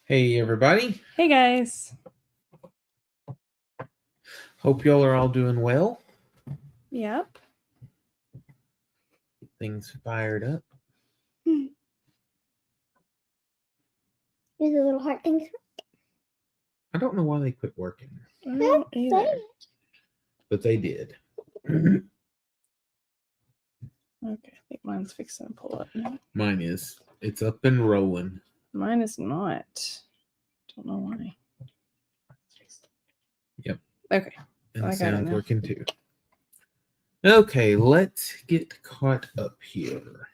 Hey everybody, Hey guys. hope y'all are all doing well. Yep. Things fired up. There's a little heart thing. I don't know why they quit working, I don't either. but they did. Okay, I think mine's fixing to pull up now. Mine is. It's up and rolling. Mine is not. Don't know why. Yep. Okay. And I the got it sound's now. working too. Okay, let's get caught up here.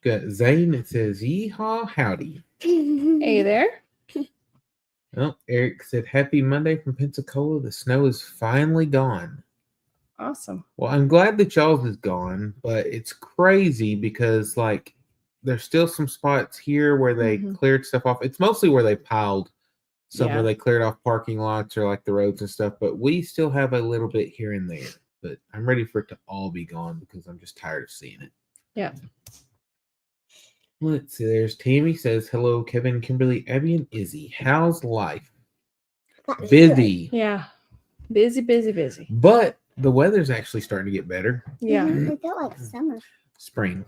Got Zane, it says, yeehaw, howdy. Hey there. Oh, Eric said, happy Monday from Pensacola. The snow is finally gone. Awesome. Well, I'm glad that y'all's is gone, but it's crazy because, like, there's still some spots here where they cleared stuff off. It's mostly where they piled some where they cleared off parking lots or, like, the roads and stuff, but we still have a little bit here and there. But I'm ready for it to all be gone because I'm just tired of seeing it. Yeah. Let's see. There's Tammy says, hello, Kevin, Kimberly, Abby, and Izzy. How's life? Busy. Yeah. Busy. But the weather's actually starting to get better. Yeah. I felt like summer. Spring.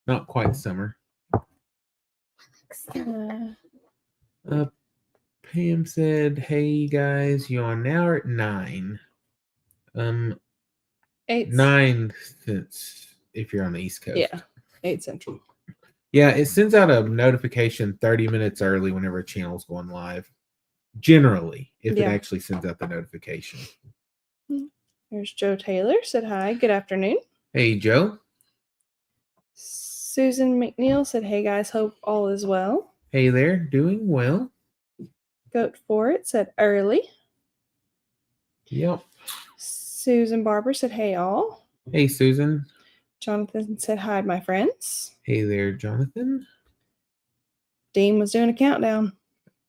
Not quite summer. Pam said, hey guys, you on now or at 9? 9 since if you're on the East Coast. Yeah. 8 Central. Yeah, it sends out a notification 30 minutes early whenever a channel's going live. Generally, if it actually sends out the notification. There's Joe Taylor. Said hi. Good afternoon. Hey, Joe. Susan McNeil said, hey guys, hope all is well. Hey there, doing well. Goat for it said early. Yep. Susan Barber said, hey all. Hey, Susan. Jonathan said, hi, my friends. Hey there, Jonathan. Dean was doing a countdown.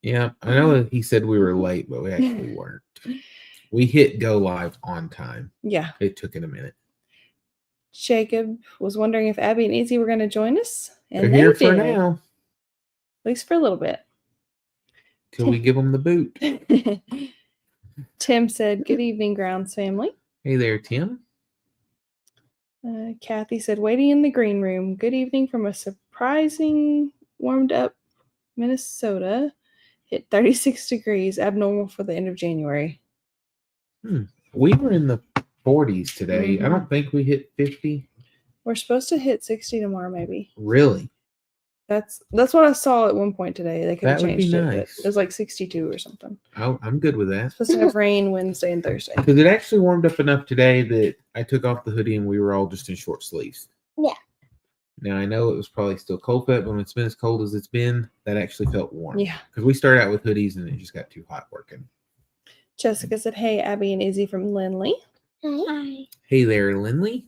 Yeah, I know he said we were late, but we actually weren't. We hit go live on time. Yeah. It took it a minute. Jacob was wondering if Abby and Izzy were going to join us. And they're here for now. At least for a little bit. Till we give them the boot. Tim said, good evening, Grounds family. Hey there, Tim. Kathy said, waiting in the green room. Good evening from a surprising warmed up Minnesota. Hit 36 degrees, abnormal for the end of January. We were in the 40s today. I don't think we hit 50. We're supposed to hit 60 tomorrow, maybe. Really? That's what I saw at one point today. They could have changed it. Nice. It was like 62 or something. Oh, I'm good with that. It's supposed to have rain Wednesday and Thursday. Because it actually warmed up enough today that I took off the hoodie and we were all just in short sleeves. Yeah. Now, I know it was probably still cold, but when it's been as cold as it's been, that actually felt warm. Yeah. Because we started out with hoodies and it just got too hot working. Jessica said, hey, Abby and Izzy from Lindley. Hi. Hey there, Lindley.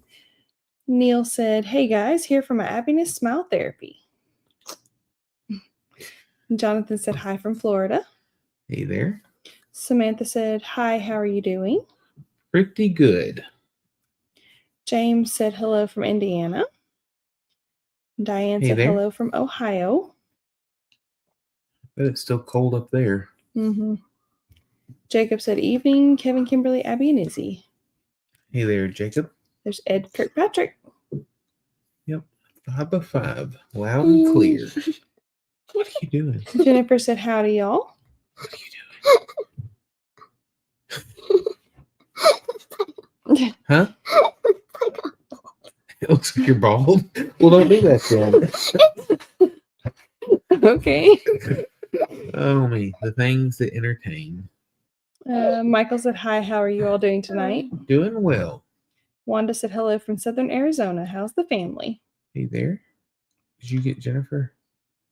Neil said, hey guys, here for my happiness smile therapy. Jonathan said, hi from Florida. Hey there. Samantha said, hi, how are you doing? Pretty good. James said, hello from Indiana. Diane said, hello from Ohio. But it's still cold up there. Jacob said, evening, Kevin, Kimberly, Abby, and Izzy. Hey there, Jacob. There's Ed Kirkpatrick. Yep. 5 of 5. Loud and clear. What are you doing? Jennifer said, howdy, y'all. What are you doing? Huh? It looks like you're bald. Well, don't do that then. Okay. Oh, me. The things that entertain. Michael said, hi, how are you all doing tonight? Doing well. Wanda said, hello from Southern Arizona. How's the family? Hey there. Did you get Jennifer?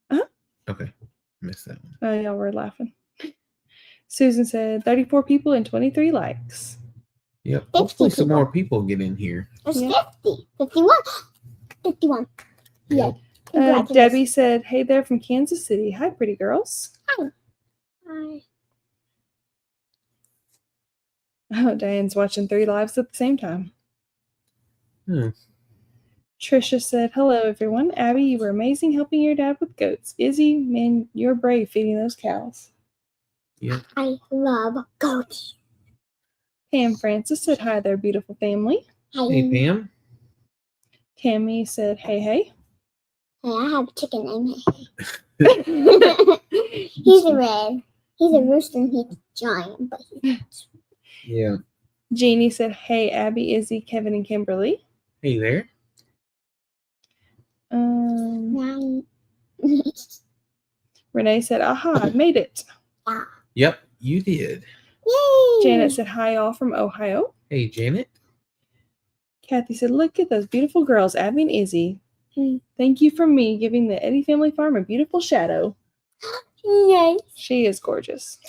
Uh-huh. Okay. Missed that one. Oh, y'all were laughing. Susan said, 34 people and 23 likes. Yep. Hopefully some more people get in here. There's 50. 51. 51. Yeah. Debbie said, hey there from Kansas City. Hi, pretty girls. Hi. Hi. Oh, Diane's watching 3 lives at the same time. Trisha said, hello, everyone. Abby, you were amazing helping your dad with goats. Izzy, man, you're brave feeding those cows. Yeah. I love goats. Pam Francis said, hi there, beautiful family. Hey, Pam. Tammy said, hey, hey. Hey, I have a chicken named Hey. He's a red. He's a rooster and he's giant, but he's Yeah. Jeannie said, hey, Abby, Izzy, Kevin, and Kimberly. Hey there. Renee said, aha, I made it. Yep, you did. Yay! Janet said, hi, all from Ohio. Hey, Janet. Kathy said, look at those beautiful girls, Abby and Izzy. Thank you from me giving the Eddy family farm a beautiful shadow. Yay! She is gorgeous.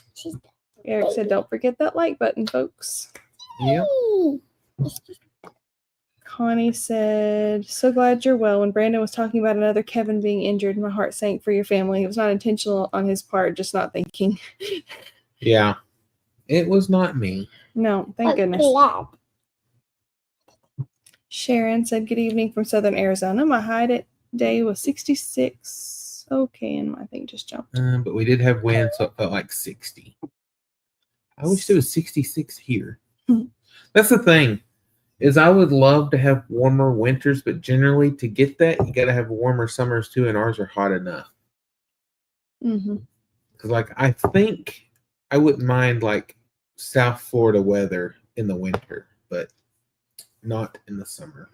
Eric said, don't forget that like button, folks. Yeah. Connie said, so glad you're well. When Brandon was talking about another Kevin being injured, my heart sank for your family. It was not intentional on his part, just not thinking. Yeah. It was not me. No, thank goodness. Glad. Sharon said, good evening from Southern Arizona. My high day was 66. Okay, and my thing just jumped. But we did have wind, so it felt like 60. I wish it was 66 here. That's the thing, is I would love to have warmer winters, but generally to get that, you got to have warmer summers too, and ours are hot enough. Mm-hmm. Because, like, I think I wouldn't mind, like, South Florida weather in the winter, but not in the summer.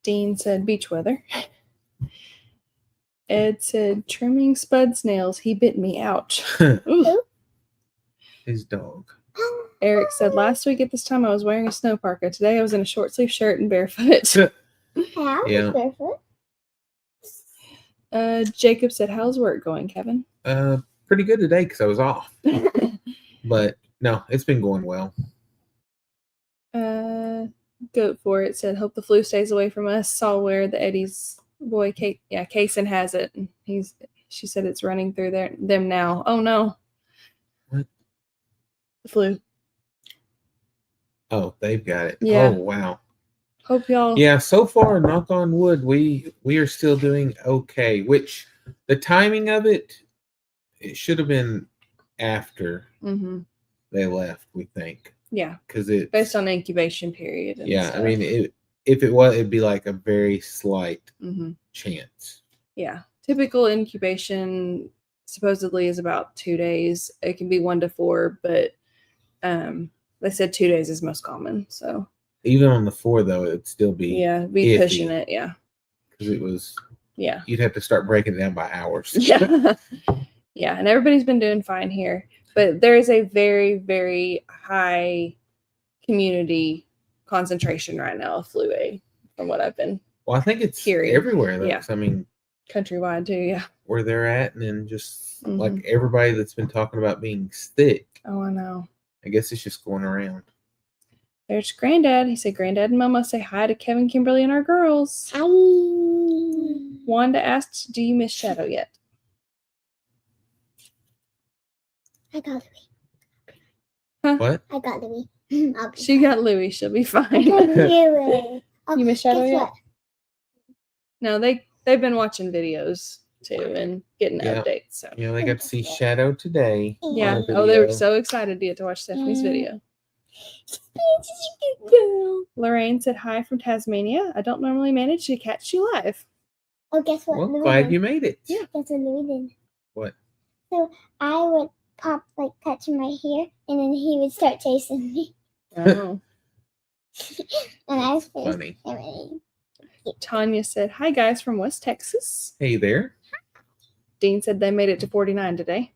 Dean said beach weather. Ed said trimming Spud's nails. He bit me. Ouch. His dog. Eric said last week at this time I was wearing a snow parka. Today I was in a short sleeve shirt and barefoot. Yeah. Barefoot. Jacob said, how's work going, Kevin? Pretty good today because I was off. But no, it's been going well. Goat for it said, hope the flu stays away from us. Saw where the Eddie's boy, Kaysen has it. And she said it's running through them now. Oh no. What? The flu. Oh, they've got it. Yeah. Oh, wow. Hope y'all. Yeah, so far, knock on wood, we are still doing okay. Which the timing of it should have been after they left, we think. Yeah, because it's based on the incubation period. And yeah, stuff. I mean, if it was, it'd be like a very slight chance. Yeah, typical incubation supposedly is about 2 days. It can be 1 to 4, but they said 2 days is most common. So even on the 4, though, it'd still be iffy. Pushing it. Yeah, because it was you'd have to start breaking it down by hours. Yeah, yeah, and everybody's been doing fine here. But there is a very, very high community concentration right now of flu A, from what I've been. Well, I think it's hearing everywhere, though. Yeah. I mean, countrywide too. Yeah, where they're at, and then just like everybody that's been talking about being sick. Oh, I know. I guess it's just going around. There's Granddad. He said, Granddad and Mama say hi to Kevin, Kimberly, and our girls. Hi. Wanda asked, do you miss Shadow yet? I got Louie. Huh? What? I got Louie. She got Louie. She'll be fine. You miss Shadow yet? What? No, they've been watching videos too and getting updates. So yeah, they got to see Shadow today. Yeah. Oh, they were so excited to get to watch Stephanie's video. Lorraine said hi from Tasmania. I don't normally manage to catch you live. Oh, guess what? Well, Louie glad did. you made it. Yeah, that's what Louie did. What? So I would pop, like, touching my hair, and then he would start chasing me. Oh. And I was Funny. Tanya said, hi guys from West Texas. Hey there. Dean said they made it to 49 today.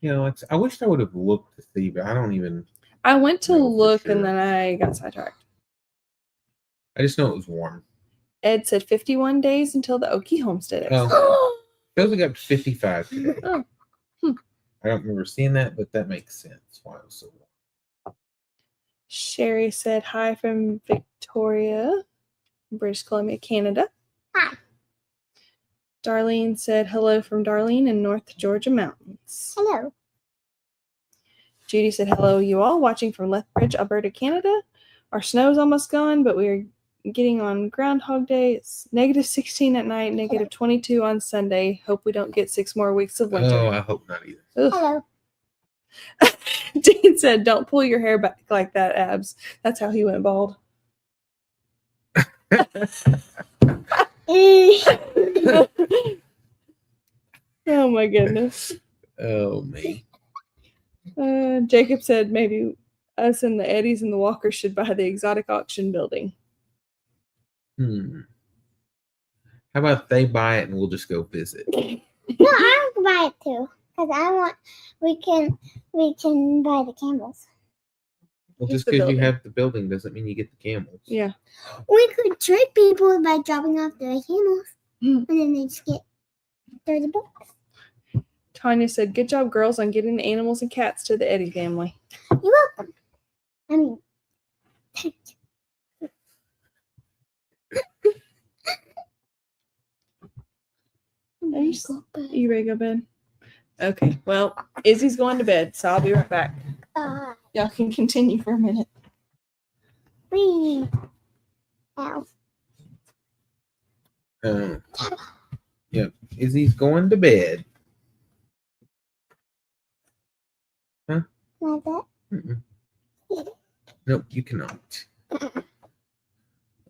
You know, I wish I would have looked to see, but I don't even. I went to look sure. and then I got sidetracked. I just know it was warm. Ed said 51 days until the Okie homestead. Oh. Feels like up to 55 today. Oh. I don't remember seeing that, but that makes sense why it was so warm. Sherry said hi from Victoria, British Columbia, Canada. Hi. Darlene said hello from Darlene in North Georgia mountains. Hello. Judy said hello, you all, watching from Lethbridge, Alberta, Canada. Our snow's almost gone, but we're getting on Groundhog Day. It's -16 at night, -22 on Sunday. Hope we don't get 6 more weeks of winter. Oh, I hope not either. Ugh. Hello. Dean said, "Don't pull your hair back like that, Abs." That's how he went bald. Oh my goodness. Oh, me. Jacob said maybe us and the Eddies and the Walkers should buy the exotic auction building. How about they buy it and we'll just go visit? No, I want to buy it too. Because we can buy the camels. Well, Just just the because you building. have the building doesn't mean you get the camels. Yeah. We could trick people by dropping off the camels. Mm. And then they just get $30. Tanya said, "Good job, girls, on getting the animals and cats to the Eddie family." You're welcome. I mean, thank you. You ready to go to bed? Okay. Well, Izzy's going to bed, so I'll be right back. Y'all can continue for a minute. Ow. Yep. Izzy's going to bed. Huh? Like that? Mm-mm. Nope, you cannot.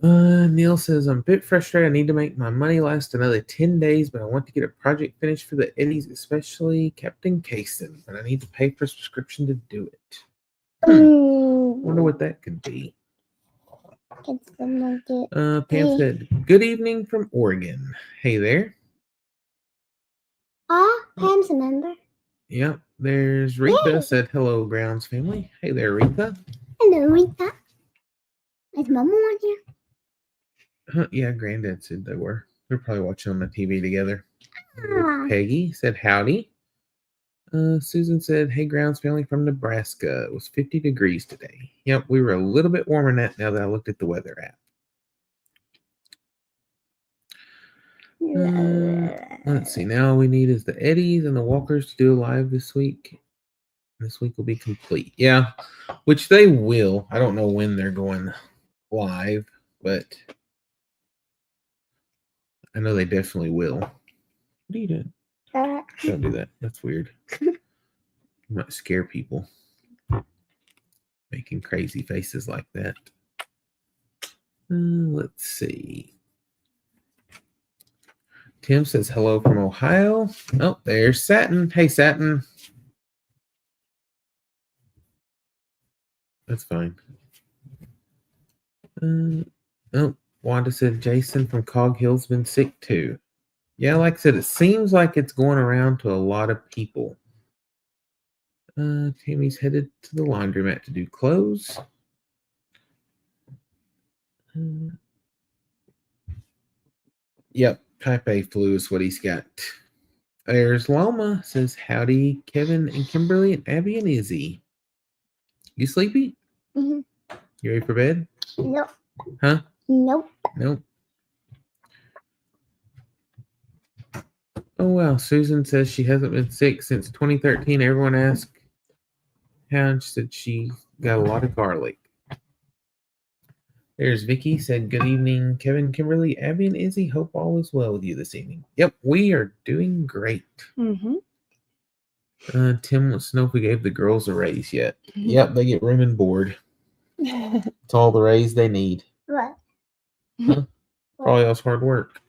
Neil says, "I'm a bit frustrated. I need to make my money last another 10 days, but I want to get a project finished for the Eddies, especially Captain Kaysen. But I need to pay for a subscription to do it." Wonder what that could be. Pam said, "Good evening from Oregon." Hey there. Pam's a member. Yep. There's Rita said, "Hello, Grounds family." Hey there, Rita. Hello, Rita. Is Mama on here? Yeah, Granddad said they were. They're probably watching on the TV together. Ah. Peggy said, "Howdy." Susan said, "Hey, Grounds family from Nebraska. It was 50 degrees today." Yep, we were a little bit warmer than that now that I looked at the weather app. Let's see. Now all we need is the Eddies and the Walkers to do a live this week. This week will be complete. Yeah, which they will. I don't know when they're going live, but I know they definitely will. What are you doing? Don't do that. That's weird. You might scare people. Making crazy faces like that. Let's see. Tim says, "Hello from Ohio." Oh, there's Satin. Hey, Satin. That's fine. Oh, Wanda said, "Jason from Cog Hill's been sick too." Yeah, like I said, it seems like it's going around to a lot of people. Tammy's headed to the laundromat to do clothes. Yep, type A flu is what he's got. There's Loma says, "Howdy, Kevin and Kimberly and Abby and Izzy. You sleepy? Mm-hmm. You ready for bed?" Nope. Huh? Nope. Nope. Oh, well. Susan says she hasn't been sick since 2013. Everyone asked how, and she said she got a lot of garlic. There's Vicky said, "Good evening, Kevin, Kimberly, Abby, and Izzy. Hope all is well with you this evening." Yep, we are doing great. Mm-hmm. Tim wants to know if we gave the girls a raise yet. Yep, they get room and board. It's all the raise they need. What? Huh? Probably else hard work.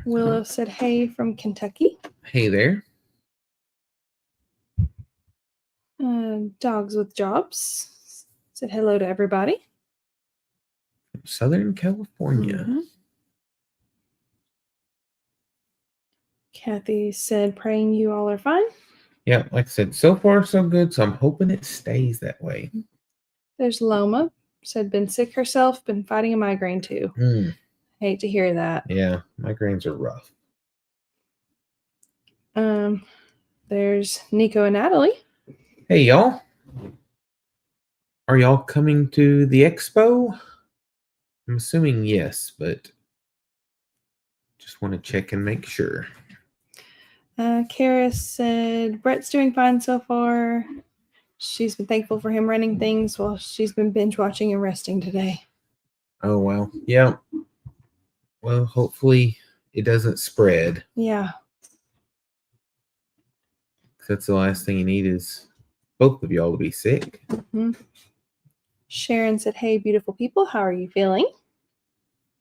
Willow said, "Hey from Kentucky." Hey there. Dogs with Jobs said hello to everybody. Southern California. Mm-hmm. Kathy said, "Praying you all are fine." Yeah, like I said, so far so good. So I'm hoping it stays that way. There's Loma said, "Been sick herself, been fighting a migraine too." Hate to hear that. Yeah, migraines are rough. There's Nico and Natalie. Hey, y'all. Are y'all coming to the expo? I'm assuming yes, but just want to check and make sure. Kara said Brett's doing fine so far. She's been thankful for him running things while she's been binge watching and resting today. Oh, well. Yeah. Well, hopefully it doesn't spread. Yeah. That's the last thing you need is both of y'all to be sick. Mm-hmm. Sharon said, hey, beautiful people, how are you feeling?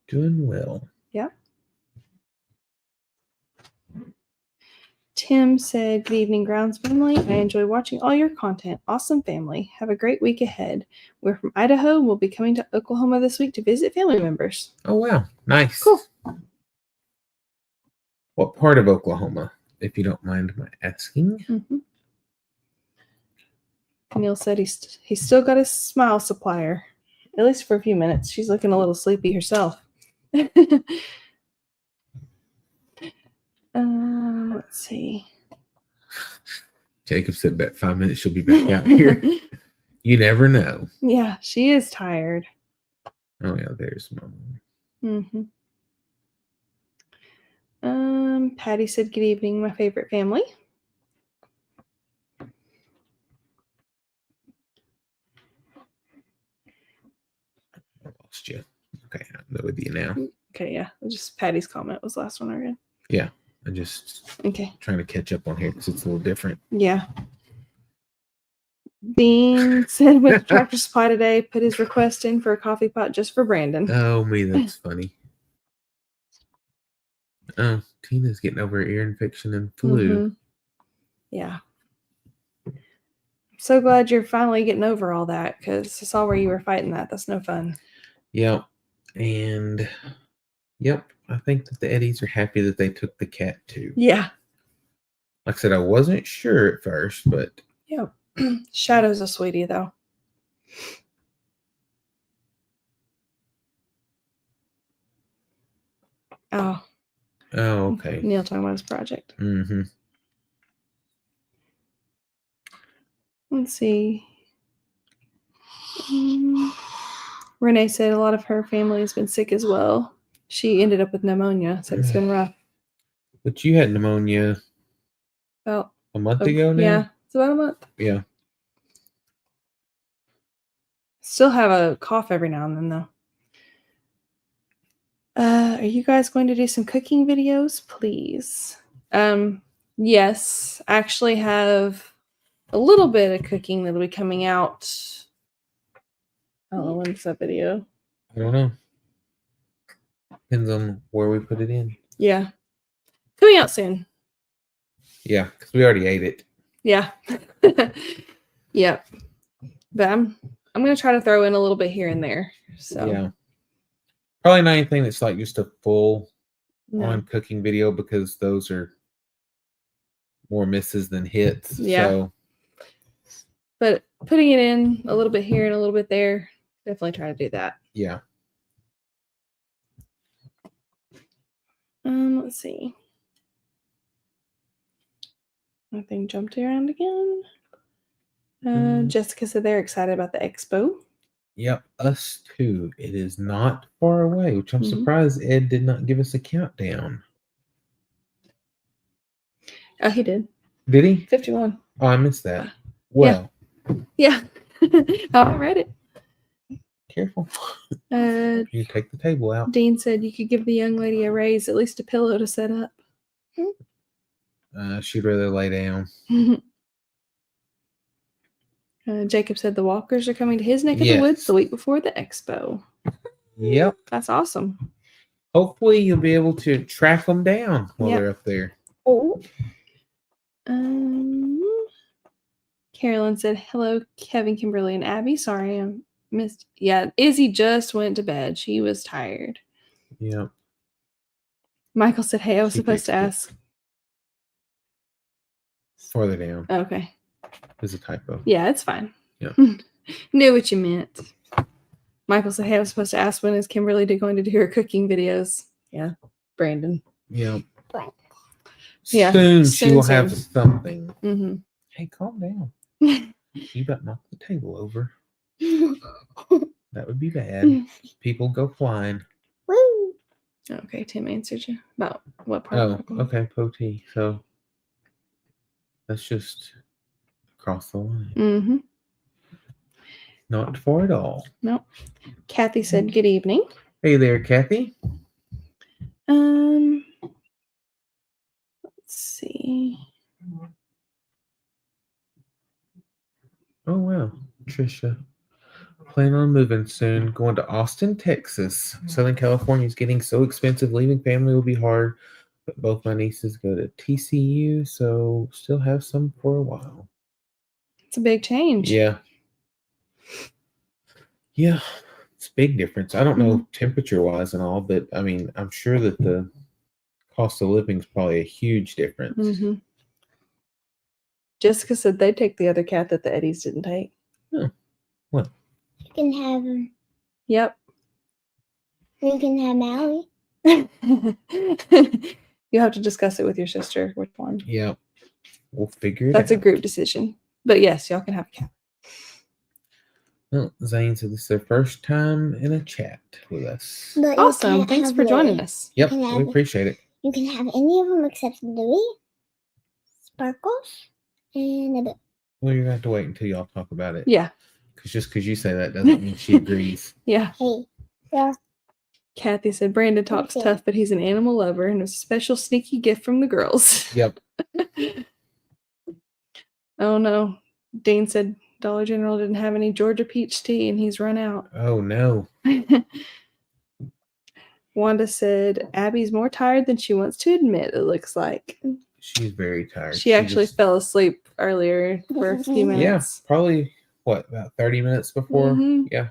Doing well. Yeah. Tim said, good evening, Grounds family. I enjoy watching all your content. Awesome family. Have a great week ahead. We're from Idaho. We'll be coming to Oklahoma this week to visit family members. Oh, wow. Nice. Cool. What part of Oklahoma, if you don't mind my asking? Mm-hmm. Neil said he's still got his smile supplier, at least for a few minutes. She's looking a little sleepy herself. Let's see. Jacob said about 5 minutes she'll be back out here. You never know. Yeah, she is tired. Oh, yeah, there's Mama. Patty said, good evening, my favorite family. I lost you. Okay, I'm with you now. Okay, yeah. Just Patty's comment was the last one I read. Yeah, I'm just trying to catch up on here because it's a little different. Yeah. Dean said went to Tractor Supply today, put his request in for a coffee pot just for Brandon. Oh, me, that's funny. Oh, Tina's getting over her ear infection and flu. Mm-hmm. Yeah. I'm so glad you're finally getting over all that because I saw where you were fighting that. That's no fun. Yep. And, yep, I think that the Eddies are happy that they took the cat too. Yeah. Like I said, I wasn't sure at first, but. Yeah. Shadow's a sweetie, though. Oh. Oh, okay. Neil talking about his project. Mm-hmm. Let's see. Renee said a lot of her family has been sick as well. She ended up with pneumonia. Said it's been rough. But you had pneumonia about a month ago now? Yeah, it's about a month. Yeah. Still have a cough every now and then, though. Are you guys going to do some cooking videos, please? Yes. I actually have a little bit of cooking that'll be coming out. I don't know when's that video. I don't know. Depends on where we put it in. Yeah. Coming out soon. Yeah, because we already ate it. Yeah. Yeah. But I'm going to try to throw in a little bit here and there. So yeah. Probably not anything that's like just a full no. on cooking video because those are more misses than hits. Yeah. So. But putting it in a little bit here and a little bit there, definitely try to do that. Yeah. Let's see. Nothing jumped around again. Jessica said they're excited about the expo. Yep, us too. It is not far away, which I'm surprised Ed did not give us a countdown. Oh, he did. Did he? 51. Oh, I missed that. Well. Yeah. I read it. Careful. You take the table out. Dean said you could give the young lady a raise, at least a pillow to set up. She'd rather lay down. Jacob said the walkers are coming to his neck of the woods the week before the expo. Yep. That's awesome. Hopefully you'll be able to track them down while they're up there. Oh. Carolyn said, hello, Kevin, Kimberly, and Abby. Sorry, I missed. Yeah, Izzy just went to bed. She was tired. Yep. Michael said, hey, I was supposed to ask. Farther down. Okay. There's a typo. Yeah, it's fine. Yeah. Knew what you meant. Michael said, hey, I was supposed to ask when is Kimberly going to do her cooking videos? Yeah. Brandon. Yeah. Yeah. Soon she will have something. Mm-hmm. Hey, calm down. You about knock the table over. That would be bad. People go flying. Woo. Okay, Tim answered you about what part. Oh, okay, Poti. So That's just across the line. Mm-hmm. Not far at all. Nope. Kathy said, "Good evening." Hey there, Kathy. Let's see. Oh wow, Trisha. Plan on moving soon. Going to Austin, Texas. Southern California is getting so expensive. Leaving family will be hard. But both my nieces go to TCU, so still have some for a while. It's a big change. Yeah. Yeah. It's a big difference. I don't know temperature-wise and all, but I mean, I'm sure that the cost of living is probably a huge difference. Mm-hmm. Jessica said they'd take the other cat that the Eddies didn't take. Oh. What? You can have him. Yep. You can have Maui. You'll have to discuss it with your sister, which one. Yeah. We'll figure it out. That's a group decision. But yes, y'all can have a cat. Well, Zane said this is their first time in a chat with us. But awesome. Thanks for joining us. Yep, we appreciate it. You can have any of them except Louie, Sparkles, and a bit. Well, you're going to have to wait until y'all talk about it. Yeah. Just because you say that doesn't mean she agrees. Yeah. Hey. Yeah. Kathy said Brandon talks tough, but he's an animal lover and a special sneaky gift from the girls. Yep. Oh no. Dean said Dollar General didn't have any Georgia peach tea and he's run out. Oh no. Wanda said Abby's more tired than she wants to admit, it looks like. She's very tired. She actually fell asleep earlier for a few minutes. Yeah, probably about 30 minutes before. Mm-hmm. Yeah.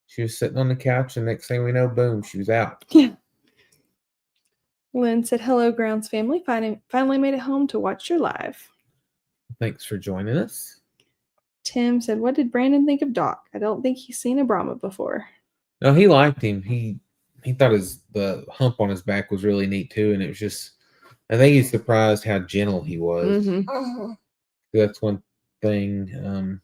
She was sitting on the couch and next thing we know, boom, she was out. Yeah. Lynn said, "Hello, Grounds family. Finally made it home to watch your live." Thanks for joining us. Tim said, "What did Brandon think of Doc? I don't think he's seen a Brahma before." No, he liked him. He thought the hump on his back was really neat too, and it was just, I think he's surprised how gentle he was. Mm-hmm. That's one thing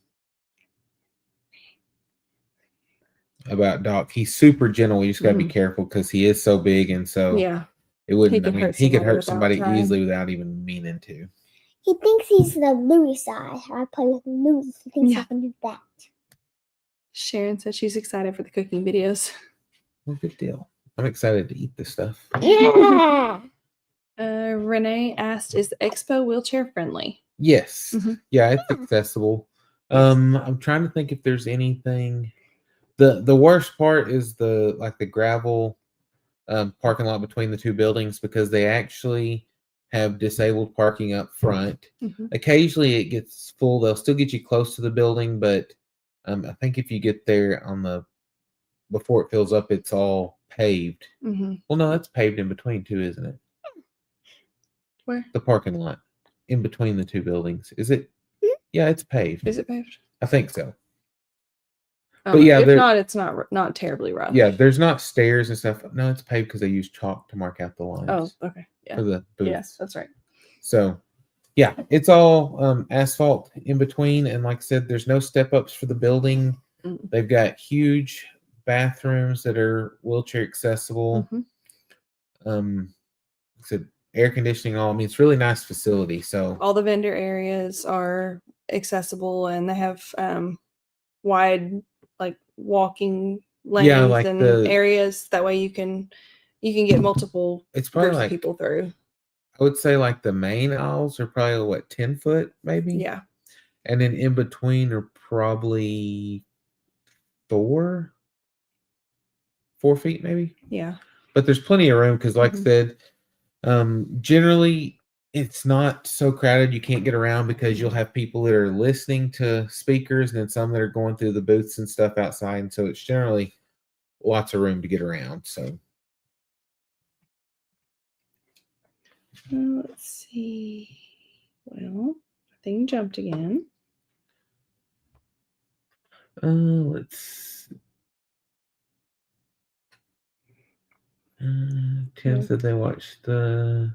about Doc. He's super gentle. You just gotta be careful because he is so big, and so it wouldn't. He could hurt somebody easily without even meaning to. He thinks he's the Louis side. I play with Louis. He thinks I can do that. Sharon said she's excited for the cooking videos. Well, good deal. I'm excited to eat this stuff. Yeah. Renee asked, "Is the expo wheelchair friendly?" Yes. Mm-hmm. Yeah, it's accessible. I'm trying to think if there's anything. The worst part is the gravel parking lot between the two buildings because they actually have disabled parking up front. Mm-hmm. Occasionally it gets full. They'll still get you close to the building, but I think if you get there before it fills up, it's all paved. Mm-hmm. Well, no, that's paved in between too, isn't it? Where? The parking lot in between the two buildings. Is it? Yeah, it's paved. Is it paved? I think so. But yeah, if not, it's not terribly rough. Yeah, there's not stairs and stuff. No, it's paved because they use chalk to mark out the lines. Oh, okay. Yeah. For the booths. Yes, that's right. So, yeah, it's all asphalt in between, and like I said, there's no step ups for the building. Mm-hmm. They've got huge bathrooms that are wheelchair accessible. Mm-hmm. Like I said, air conditioning. I mean, it's a really nice facility. So all the vendor areas are accessible, and they have wide walking lanes and areas. That way you can get multiple groups of people through. I would say the main aisles are probably 10 foot maybe. Yeah. And then in between are probably 4 feet maybe. Yeah. But there's plenty of room because I said, generally it's not so crowded you can't get around because you'll have people that are listening to speakers and then some that are going through the booths and stuff outside. And so it's generally lots of room to get around. So let's see. Well, I think jumped again. Let's. Tim said they watched the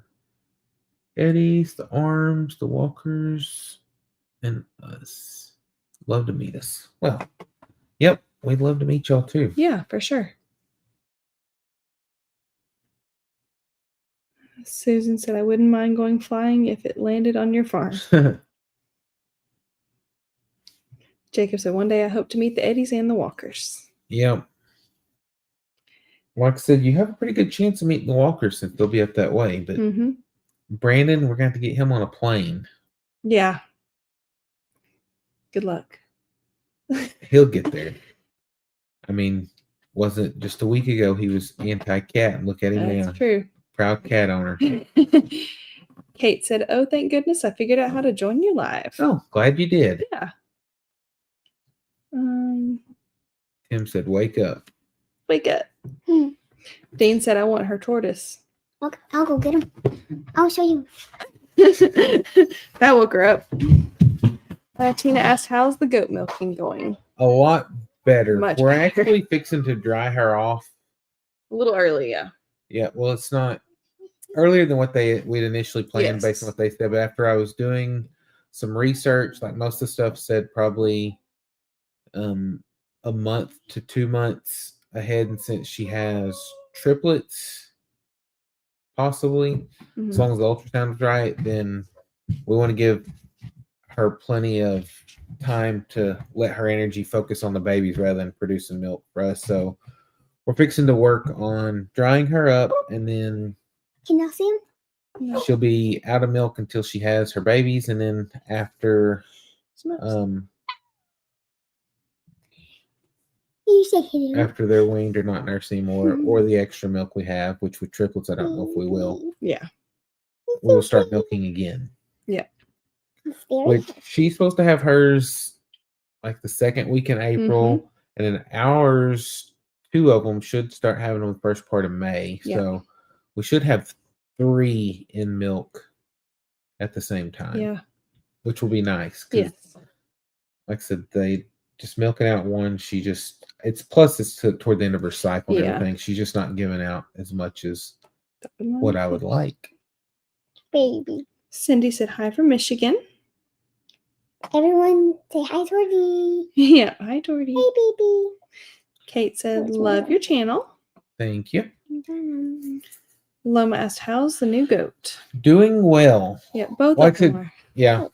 Eddies, the Arms, the Walkers, and us. Love to meet us. Well, yep, we'd love to meet y'all too. Yeah, for sure. Susan said, I wouldn't mind going flying if it landed on your farm. Jacob said, one day I hope to meet the Eddies and the Walkers. Yep. Like I said, you have a pretty good chance of meeting the Walkers since they'll be up that way. But Brandon, we're going to have to get him on a plane. Yeah. Good luck. He'll get there. I mean, wasn't just a week ago he was anti-cat, and look at him now. That's true. Proud cat owner. Kate said, oh, thank goodness I figured out how to join you live. Oh, glad you did. Yeah. Tim said, wake up. Wake up. Dean said, I want her tortoise. Okay, I'll go get him. I'll show you. That woke her up. Tina asked, how's the goat milking going? A lot better. Much We're better. actually fixing to dry her off. A little early, yeah. Yeah, well, it's not earlier than what we'd initially planned based on what they said. But after I was doing some research, like most of the stuff said probably a month to 2 months ahead. And since she has triplets, possibly, as long as the ultrasound is right, then we want to give her plenty of time to let her energy focus on the babies rather than producing milk for us. So we're fixing to work on drying her up, and then can I see him? She'll be out of milk until she has her babies, and then after after they're weaned or not nursing anymore, or the extra milk we have, which with triplets I don't know if we will. Yeah. We will start milking again. Yeah. Which she's supposed to have hers like the second week in April, and then ours, 2 of them should start having them the first part of May. Yeah. So we should have 3 in milk at the same time. Yeah. Which will be nice. Yes. Like I said, they just milking out one. It's toward the end of her cycle and everything. She's just not giving out as much as what I would like. Baby. Cindy said hi from Michigan. Everyone say hi, Torty. Yeah, hi, Torty. Hey, baby. Kate said, love your channel. Thank you. Loma asked, how's the new goat? Doing well. Yeah, both of them are. Yeah.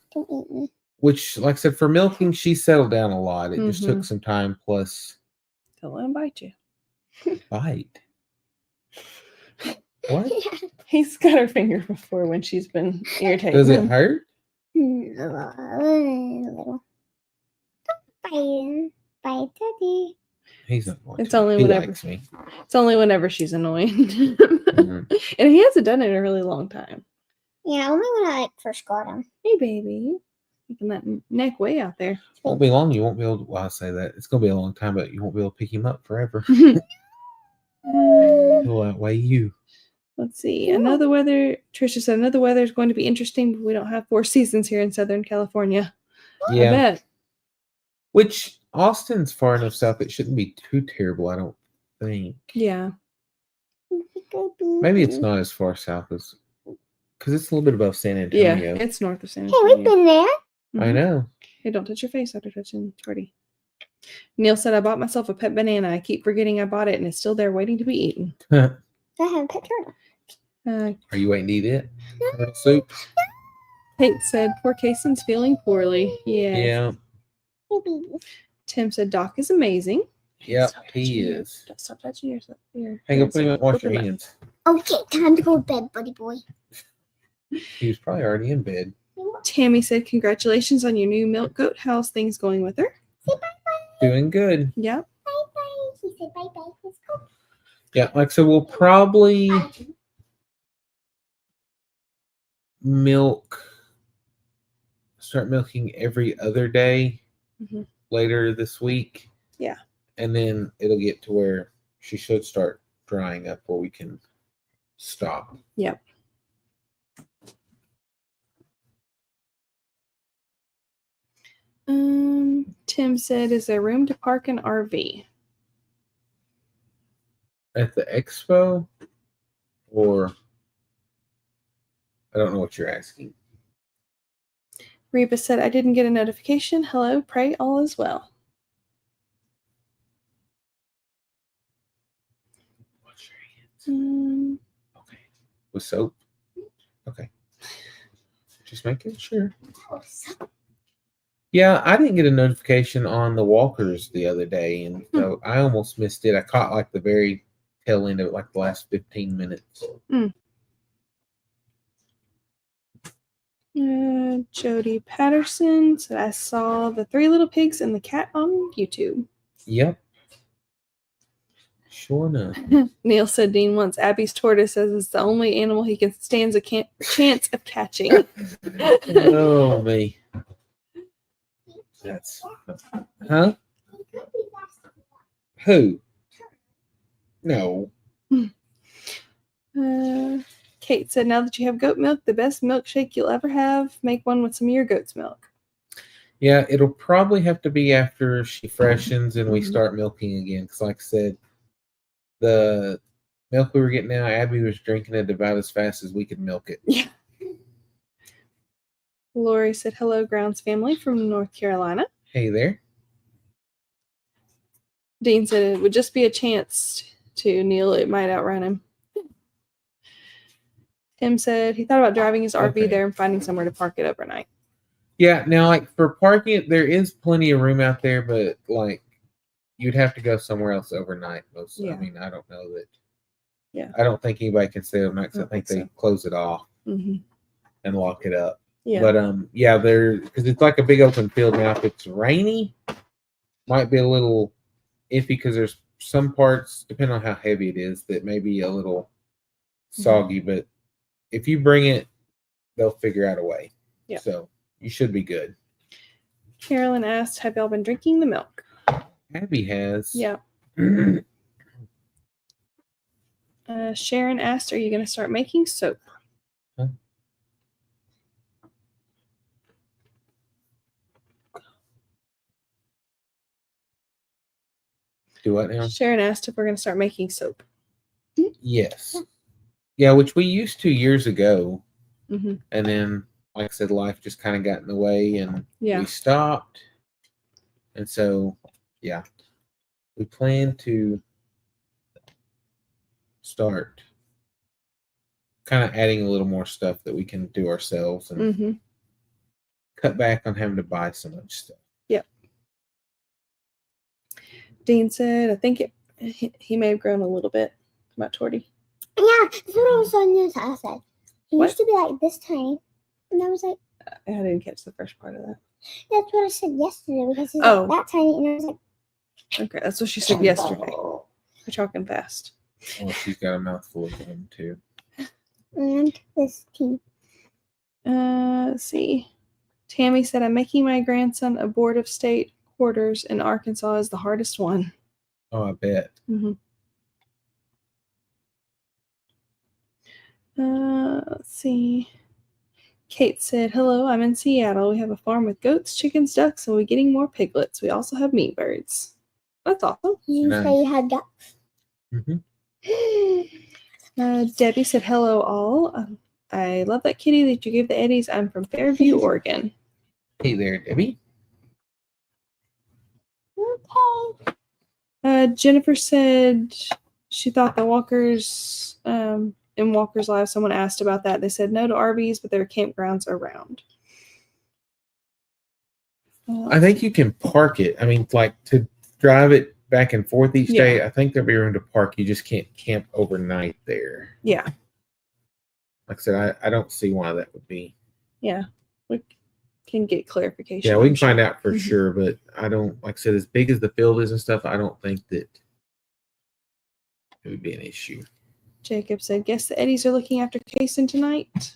Which, like I said, for milking, she settled down a lot. It just took some time, plus... Don't let him bite you. Bite? What? He's got her finger before when she's been irritated. Does it hurt? A little. Bite, Daddy. He's not going it's to. Only he whenever, likes me. It's only whenever she's annoying. And he hasn't done it in a really long time. Yeah, only when I first got him. Hey, baby. Keeping that neck way out there. It won't be long. You won't be able to, well, I'll say that. It's going to be a long time, but you won't be able to pick him up forever. He'll outweigh you. Let's see. Trisha said, another weather is going to be interesting, but we don't have 4 seasons here in Southern California. Yeah. I bet. Which, Austin's far enough south, it shouldn't be too terrible, I don't think. Yeah. Maybe it's not as far south as, because it's a little bit above San Antonio. Yeah, it's north of San Antonio. Hey, we've been there. I know. Hey, don't touch your face after touching Torty. Neil said, I bought myself a pet banana. I keep forgetting I bought it, and it's still there waiting to be eaten. I have a pet turtle. Are you waiting to eat it? Soup? Kate said, poor Cason's feeling poorly. Yeah. Tim said, Doc is amazing. Yep, he is. Stop touching your Hang up, put him up, wash your hands. Okay, time to go to bed, buddy boy. He was probably already in bed. Tammy said, congratulations on your new milk goat. How's things going with her? Say bye-bye. Doing good. Yeah. Bye-bye. She said bye-bye. Let's go. Yeah, like so we'll probably start milking every other day later this week. Yeah. And then it'll get to where she should start drying up where we can stop. Yep. Tim said, is there room to park an RV? At the expo? Or I don't know what you're asking. Reba said, I didn't get a notification. Hello, pray all is well. Wash your hands. Okay. With soap? Okay. Just making sure. Yeah, I didn't get a notification on the walkers the other day, and so I almost missed it. I caught like the very tail end of it, like the last 15 minutes. Jody Patterson said, I saw the 3 Little Pigs and the cat on YouTube. Yep. Sure enough. Neil said Dean wants Abby's tortoise as it's the only animal he can stands a chance of catching. Oh, me. That's... Huh? Who? No. Kate said, now that you have goat milk, the best milkshake you'll ever have, make one with some of your goat's milk. Yeah, it'll probably have to be after she freshens and we start milking again. Because like I said, the milk we were getting now, Abby was drinking it about as fast as we could milk it. Yeah. Lori said, hello, Grounds family from North Carolina. Hey there. Dean said it would just be a chance to Neil. It might outrun him. Tim said he thought about driving his RV there and finding somewhere to park it overnight. Yeah, now, like, for parking it, there is plenty of room out there, but, like, you'd have to go somewhere else overnight. I mean, I don't know that. Yeah. I don't think anybody can stay overnight because I think they close it off and lock it up. Yeah. But, yeah, because it's like a big open field now. If it's rainy, might be a little iffy because there's some parts, depending on how heavy it is, that may be a little soggy. But if you bring it, they'll figure out a way. Yeah. So you should be good. Carolyn asked, have y'all been drinking the milk? Abby has. Yeah. Sharon asked, are you going to start making soap? Huh? Do what now? Sharon asked if we're going to start making soap. Yes. Yeah, which we used to years ago. And then, like I said, life just kind of got in the way and we stopped. And so, yeah, we plan to start kind of adding a little more stuff that we can do ourselves and cut back on having to buy so much stuff. Yep. Dean said, I think he may have grown a little bit about Torty. Yeah, that's what I was on this. I said he used to be like this tiny, and I was like, I didn't catch the first part of that. That's what I said yesterday because he's like that tiny, and I was like, okay, that's what she said yesterday. You're talking fast. Oh, she's got a mouthful of them too. And this team. Let's see. Tammy said, I'm making my grandson a board of state quarters in Arkansas is the hardest one. Oh, I bet. Let's see. Kate said, hello, I'm in Seattle. We have a farm with goats, chickens, ducks, and we're getting more piglets. We also have meat birds. That's awesome. You say you had ducks? Debbie said, hello, all. I love that kitty that you gave the Eddies. I'm from Fairview, Oregon. Hey there, Debbie. Okay. Jennifer said she thought the walkers in Walker's Live, someone asked about that. They said no to RVs, but there are campgrounds around. I think you can park it. I mean, like to drive it back and forth each day, I think there'll be room to park. You just can't camp overnight there. Yeah. Like I said, I don't see why that would be. Yeah. We can get clarification. Yeah, we can find out for sure, but I don't, like I said, as big as the field is and stuff, I don't think that it would be an issue. Jacob said, guess the Eddies are looking after Kason tonight.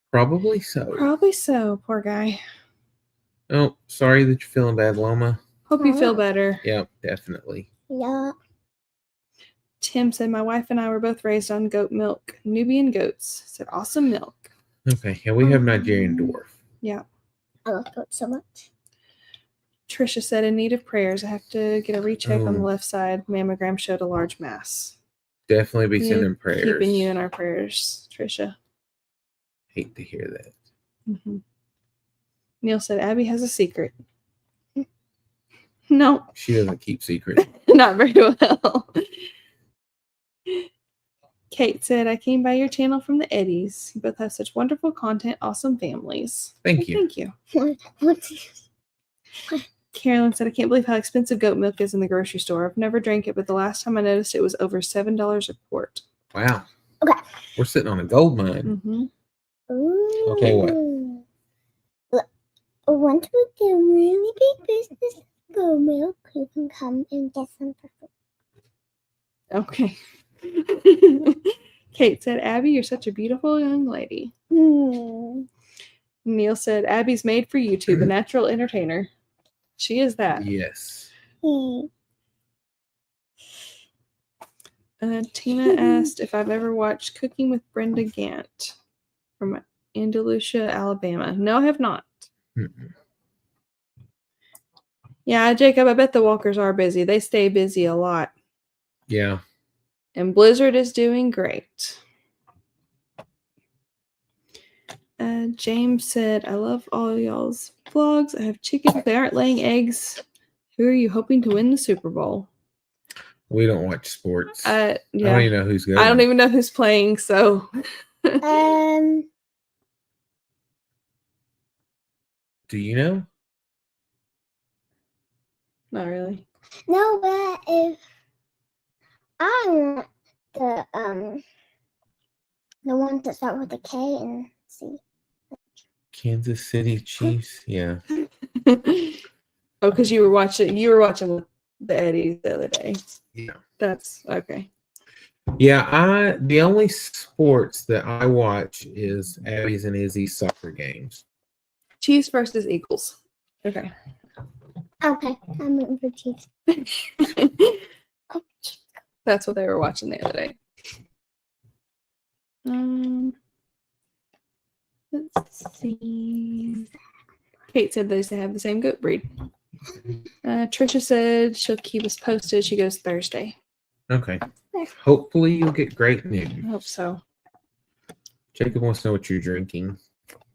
Probably so. Probably so. Poor guy. Oh, sorry that you're feeling bad, Loma. Hope you feel better. Yeah, definitely. Yeah. Tim said, my wife and I were both raised on goat milk. Nubian goats. Said, awesome milk. Okay. Yeah, we have Nigerian dwarf. Yeah. I love goats so much. Trisha said, in need of prayers. I have to get a recheck on the left side. Mammogram showed a large mass. Definitely be sending prayers. Keeping you in our prayers, Trisha. Hate to hear that. Neil said, Abby has a secret. No. She doesn't keep secrets. Not very well. Kate said, I came by your channel from the Eddies. You both have such wonderful content, awesome families. Thank you. Thank you. Carolyn said, I can't believe how expensive goat milk is in the grocery store. I've never drank it, but the last time I noticed it was over $7 a quart. Wow. Okay. We're sitting on a gold mine. Mm-hmm. Okay, what? Once we get a really big business goat milk, you can come and get some for free. Okay. Kate said, Abby, you're such a beautiful young lady. Neil said, Abby's made for YouTube, a natural entertainer. She is that. Yes. Tina asked if I've ever watched Cooking with Brenda Gant from Andalusia, Alabama. No, I have not. Mm-mm. Yeah, Jacob, I bet the Walkers are busy. They stay busy a lot. Yeah. And Blizzard is doing great. James said, I love all y'all's vlogs. I have chickens. They aren't laying eggs. Who are you hoping to win the Super Bowl? We don't watch sports. Yeah. I don't even know who's good. I don't even know who's playing, so. Do you know? Not really. No, but if I want the ones that start with a K and C. Kansas City Chiefs. Yeah. Oh, because you were watching with the Eddies the other day. Yeah. That's okay. Yeah, the only sports that I watch is Abby's and Izzy's soccer games. Chiefs versus Eagles. Okay. Okay, I'm rooting for Chiefs. That's what they were watching the other day. Let's see. Kate said they have the same goat breed. Trisha said she'll keep us posted. She goes Thursday. Okay. Hopefully you'll get great news. I hope so. Jacob wants to know what you're drinking.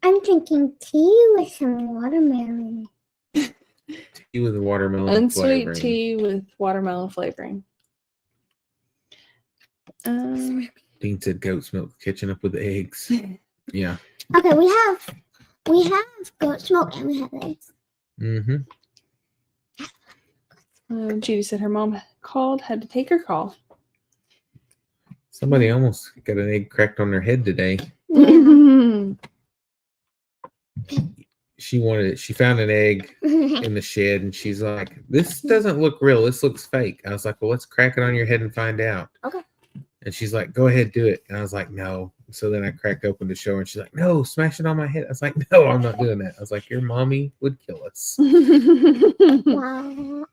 I'm drinking tea with some watermelon. Tea with watermelon Unsweet flavoring. tea with watermelon flavoring. Dean said goat's milk catching up with the eggs. Yeah. Okay, we have goat's milk and we have eggs. Mm-hmm. Judy said her mom called, had to take her call. Somebody almost got an egg cracked on their head today. Yeah. She found an egg in the shed and she's like, this doesn't look real. This looks fake. I was like, well, let's crack it on your head and find out. Okay. And she's like, go ahead, do it. And I was like, no. So then I cracked open the show and she's like, no, smash it on my head. I was like, no, I'm not doing that. I was like, your mommy would kill us. Wow.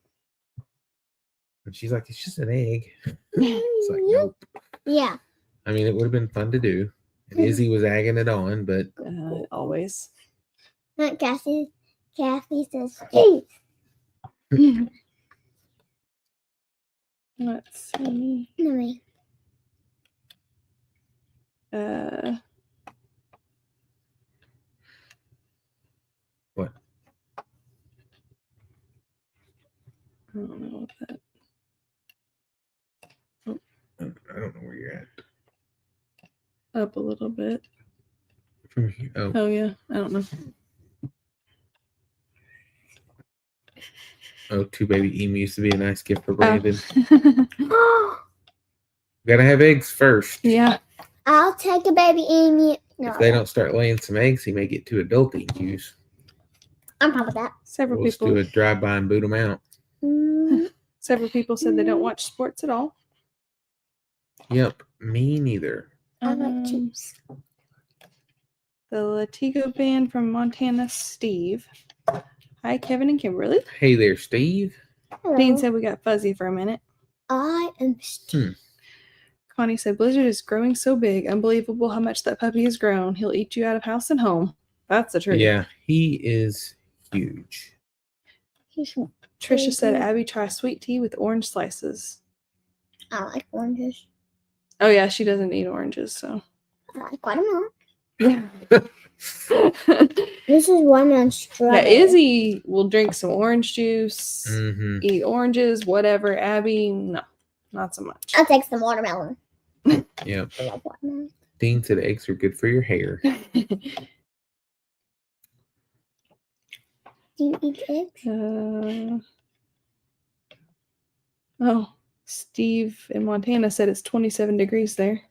And she's like, it's just an egg. It's like, nope. Yeah. I mean, it would have been fun to do. And Izzy was egging it on, but always. Kathy says, hey. Let's see. No. What? I don't know what that. Oh. I don't know where you're at. Up a little bit. From here. Oh. Oh yeah, I don't know. Oh, 2 baby emus to be a nice gift for Brandon. Oh. Gotta have eggs first. Yeah. I'll take a baby emu. No, If they don't start laying some eggs, he may get 2 adult emus. I'm fine with that. Several We'll people. do a drive-by and boot them out. Several people said they don't watch sports at all. Yep, me neither. I like chips. The Latigo band from Montana, Steve. Hi, Kevin and Kimberly. Hey there, Steve. Hello. Dean said we got fuzzy for a minute. I am Steve. Connie said Blizzard is growing so big. Unbelievable how much that puppy has grown. He'll eat you out of house and home. That's the truth. Yeah, he is huge. Trisha said Abby try sweet tea with orange slices. I like oranges. Oh yeah, she doesn't eat oranges, so. I like watermelon. Yeah. This is watermelon strawberry. Yeah, Izzy will drink some orange juice, Mm-hmm. eat oranges, whatever. Abby, no, not so much. I'll take some watermelon. Yep. Dean said eggs are good for your hair. Do you eat eggs? Oh, Steve in Montana said it's 27 degrees there.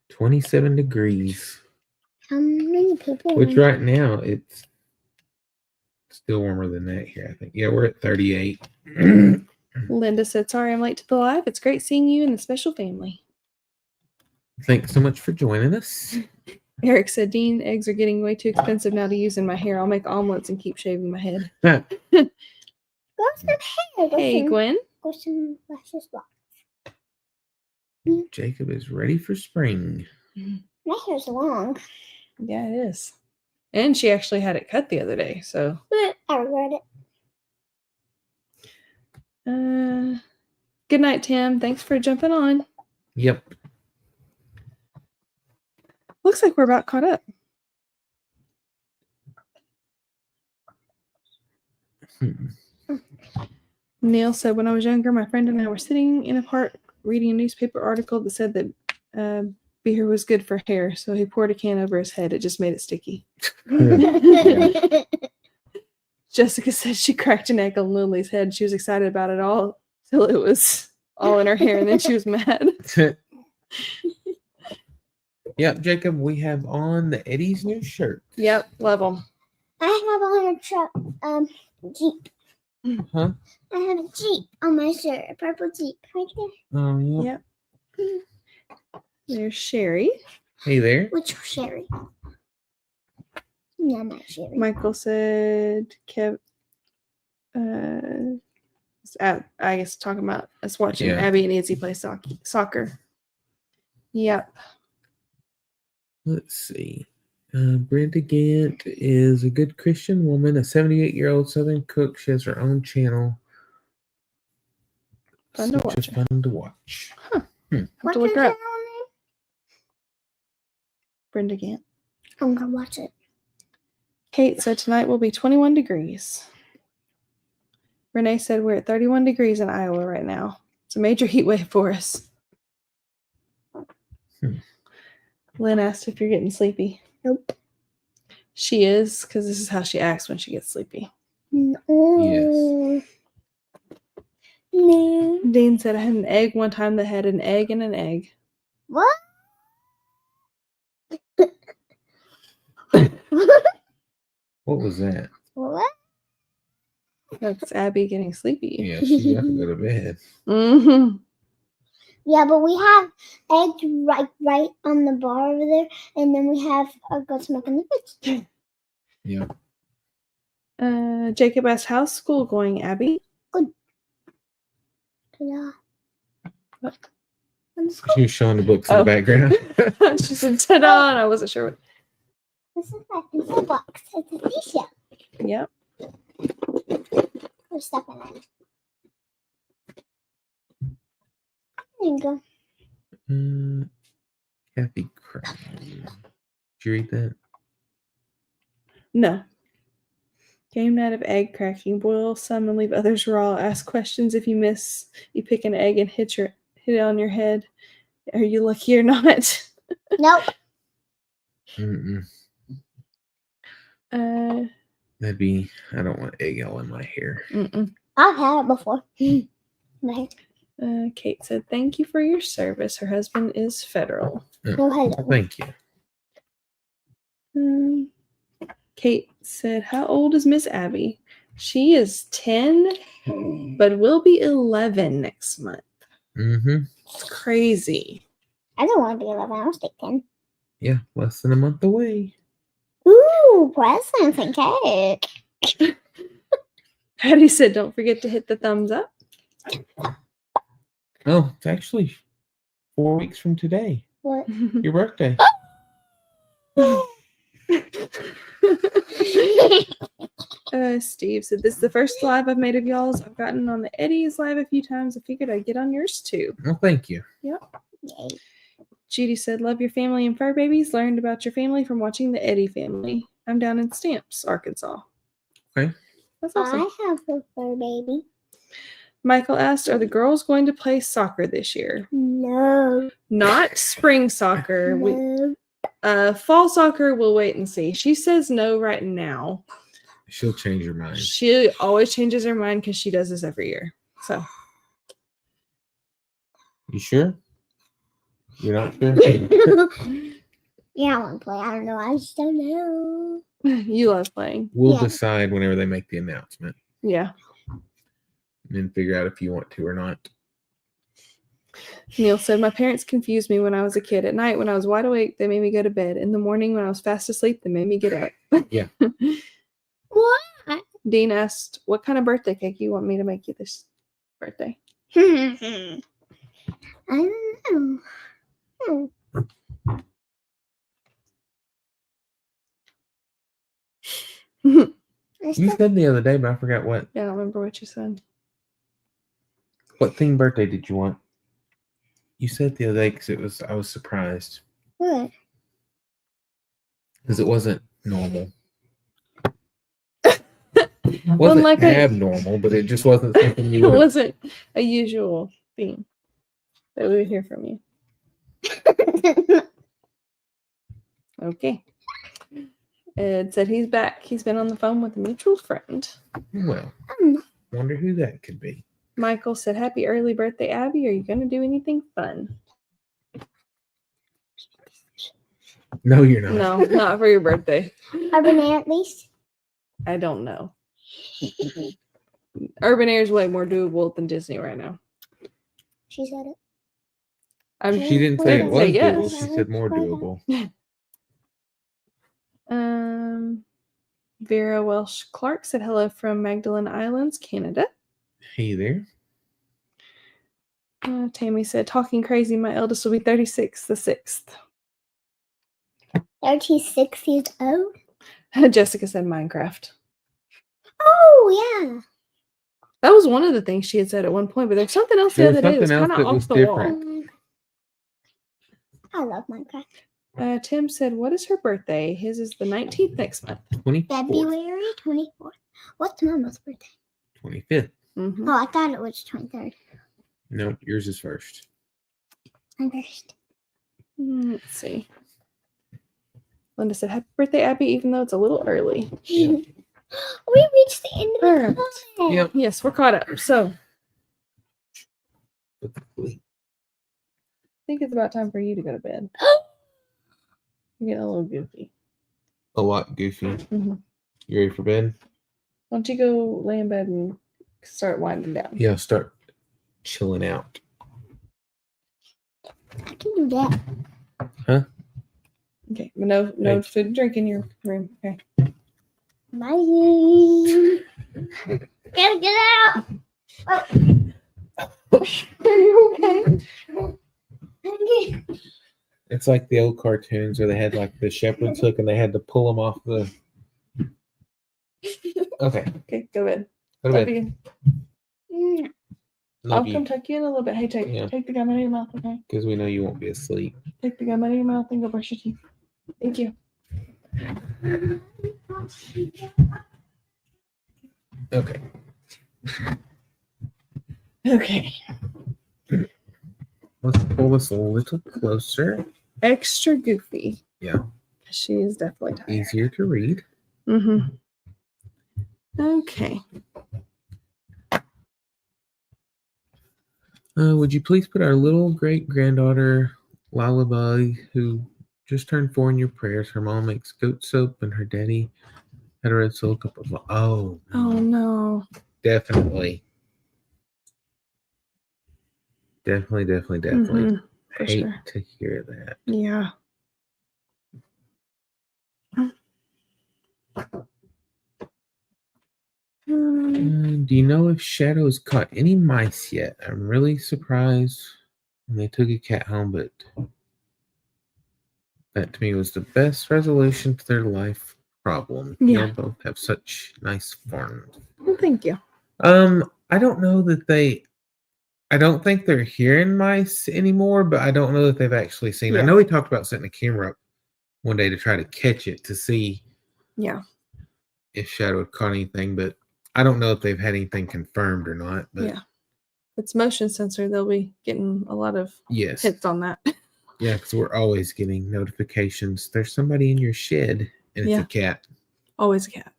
27 degrees. How many people? Which right now it's still warmer than that here, I think. Yeah, we're at 38. Linda said, sorry I'm late to the live. It's great seeing you and the special family. Thanks so much for joining us. Eric said, Dean, eggs are getting way too expensive now to use in my hair. I'll make omelets and keep shaving my head. Go some hair. Hey, Gwen. Go some lashes. Jacob is ready for spring. My hair's long. Yeah, it is. And she actually had it cut the other day, so. I regret it. Good night, Tim. Thanks for jumping on. Yep. Looks like we're about caught up. Neil said, when I was younger, my friend and I were sitting in a park reading a newspaper article that said that beer was good for hair, so he poured a can over his head. It just made it sticky. Jessica said she cracked an egg on Lily's head. She was excited about it all till it was all in her hair, and then she was mad. Yep, Jacob, we have on the Eddie's new shirt. Yep, love them. I have on a truck, Jeep. Huh? I have a Jeep on my shirt, a purple Jeep right there. Oh, yeah. Yep. There's Sherry. Hey there. Which Sherry? No, not Sherry. Michael said, Kev, I guess talking about us watching Abby and Izzy play soccer. Yep. Let's see. Brenda Gant is a good Christian woman, a 78-year-old Southern cook. She has her own channel. Fun to watch. Just fun to watch. Huh. Have What's to look her her up. channel name? Brenda Gant. I'm gonna watch it. Kate said tonight will be 21 degrees. Renee said we're at 31 degrees in Iowa right now. It's a major heat wave for us. Lynn asked if you're getting sleepy. Nope. She is, because this is how she acts when she gets sleepy. No. Yes. No. Dean said I had an egg one time that had an egg and an egg. What? What was that? What? That's Abby getting sleepy. Yeah, she's got to go to bed. Mm-hmm. Yeah, but we have eggs right on the bar over there, and then we have our goat's milk in the fridge. Yeah. Jacob asked, how's school going, Abby? Good. Yeah. What? She was showing the books in the background. She said, ta-da, and I wasn't sure what. This is my pencil box. It's a seashell. Yep. We're stepping in it. There you go. Kathy Craig. Did you read that? No. Game night of egg cracking. Boil some and leave others raw. Ask questions if you miss. You pick an egg and hit it on your head. Are you lucky or not? Nope. Mm-mm. That'd be, I don't want egg all in my hair. I've had it before. Kate said, thank you for your service. Her husband is federal. No, hello. Thank you. Kate said, how old is Miss Abby? She is 10, but will be 11 next month. Mm-hmm. It's crazy. I don't want to be 11. I want to stay 10. Yeah, less than a month away. Ooh, presents and cake. Patty said, don't forget to hit the thumbs up. Oh, it's actually 4 weeks from today. What? Your birthday. Steve said, this is the first live I've made of y'all's. I've gotten on the Eddie's live a few times. I figured I'd get on yours too. Well, thank you. Yep. Yay. Judy said, love your family and fur babies. Learned about your family from watching the Eddie family. I'm down in Stamps, Arkansas. Okay. That's awesome. I have a fur baby. Michael asked, are the girls going to play soccer this year? No. Not spring soccer. No. Fall soccer, we'll wait and see. She says no right now. She'll change her mind. She always changes her mind because she does this every year. So. You sure? You're not sure? Yeah, I want to play. I don't know. I just don't know. You love playing. We'll decide whenever they make the announcement. Yeah. And then figure out if you want to or not. Neil said, my parents confused me when I was a kid. At night, when I was wide awake, they made me go to bed. In the morning, when I was fast asleep, they made me get up. Yeah. What? Dean asked, what kind of birthday cake you want me to make you this birthday? I don't know. You said the other day, but I forgot what. Yeah, I don't remember what you said. What theme birthday did you want? You said the other day because I was surprised. What? Because it wasn't normal. It wasn't like abnormal, but it just wasn't something you would. It wasn't a usual theme that we would hear from you. Okay. Ed said he's back. He's been on the phone with a mutual friend. Well, wonder who that could be. Michael said, happy early birthday, Abby. Are you going to do anything fun? No, you're not. No, not for your birthday. Urban Air at least? I don't know. Urban Air is way more doable than Disney right now. She said it. She didn't say it was yes. doable. She said more doable. Vera Welsh Clark said hello from Magdalen Islands, Canada. Hey there. Tammy said, talking crazy, my eldest will be 36 the 6th. 36 years old? Jessica said Minecraft. Oh, yeah. That was one of the things she had said at one point, but there's something else the other day that was kind of off the different. wall. I love Minecraft. Tim said, what is her birthday? His is the 19th next month. 24th. February 24th. What's Mama's birthday? 25th. Mm-hmm. Oh, I thought it was 23rd. No, yours is first. I'm first. Let's see. Linda said, happy birthday, Abby, even though it's a little early. Yeah. We reached the end of the comment. Yep. Yes, we're caught up. So I think it's about time for you to go to bed. You're getting a little goofy. A lot goofy. Mm-hmm. You ready for bed? Why don't you go lay in bed and start winding down? Yeah, start chilling out. I can do that. Huh? Okay, but no food and drink in your room. Okay. Bye. Gotta get out. Oh. Are you okay? It's like the old cartoons where they had like the shepherd's hook and they had to pull them off the. Okay. Okay, go to bed. Go to Love bed. you. I'll come tuck you in a little bit. Hey, take the gum out of your mouth, okay? Because we know you won't be asleep. Take the gum out of your mouth and go brush your teeth. Thank you. Okay. Okay. Let's pull this a little closer. Extra goofy. Yeah. She is definitely tired. Easier to read. Mm-hmm. Okay. Would you please put our little great-granddaughter, Lullaby, who just turned 4 in your prayers? Her mom makes goat soap and her daddy had a red soul cup of... Oh, no. Definitely. Mm-hmm. Hate to hear that. Yeah. Do you know if Shadow's caught any mice yet? I'm really surprised when they took a cat home, but that to me was the best resolution to their life problem. Yeah. They both have such nice farms. Well, thank you. I don't know that I don't think they're hearing mice anymore, but I don't know that they've actually seen. Yeah. I know he talked about setting a camera up one day to try to catch it to see if Shadow had caught anything, but I don't know if they've had anything confirmed or not, but yeah, it's motion sensor. They'll be getting a lot of hits on that. Yeah, because we're always getting notifications. There's somebody in your shed, and it's a cat. Always a cat.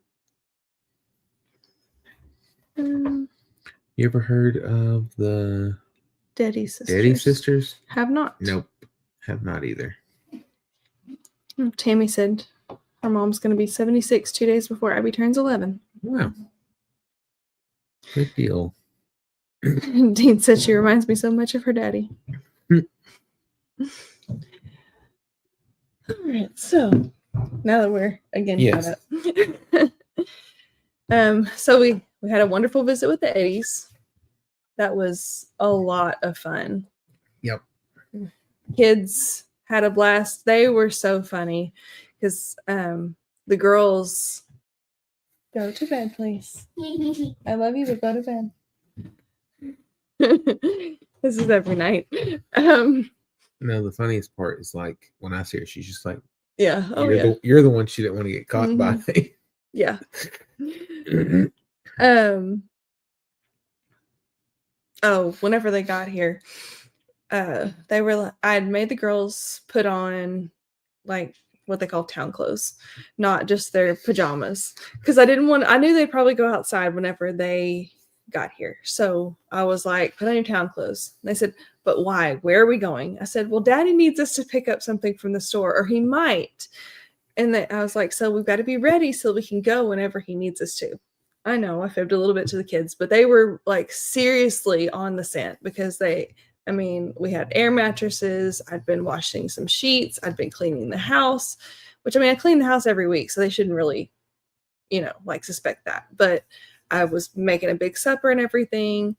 You ever heard of the Daddy Sisters? Daddy Sisters? Have not. Nope, have not either. Tammy said her mom's going to be 76 2 days before Abby turns 11. Wow. Good deal. Dean said she reminds me so much of her daddy. All right, so now that we're again caught up. So we had a wonderful visit with the Eddies. That was a lot of fun. Yep. Kids had a blast. They were so funny because the girls go to bed, please. I love you, but go to bed. This is every night. No, the funniest part is like when I see her, she's just like, yeah, you're the one she didn't want to get caught by. Yeah. Whenever they got here, they were. I had made the girls put on like what they call town clothes, not just their pajamas, because I knew they'd probably go outside whenever they got here. So I was like, put on your town clothes. And they said, but why? Where are we going? I said, well, Daddy needs us to pick up something from the store, or he might. And I was like, so we've got to be ready so we can go whenever he needs us to. I know I fibbed a little bit to the kids, but they were like seriously on the scent because we had air mattresses. I'd been washing some sheets. I'd been cleaning the house, which I clean the house every week, so they shouldn't really, suspect that. But I was making a big supper and everything.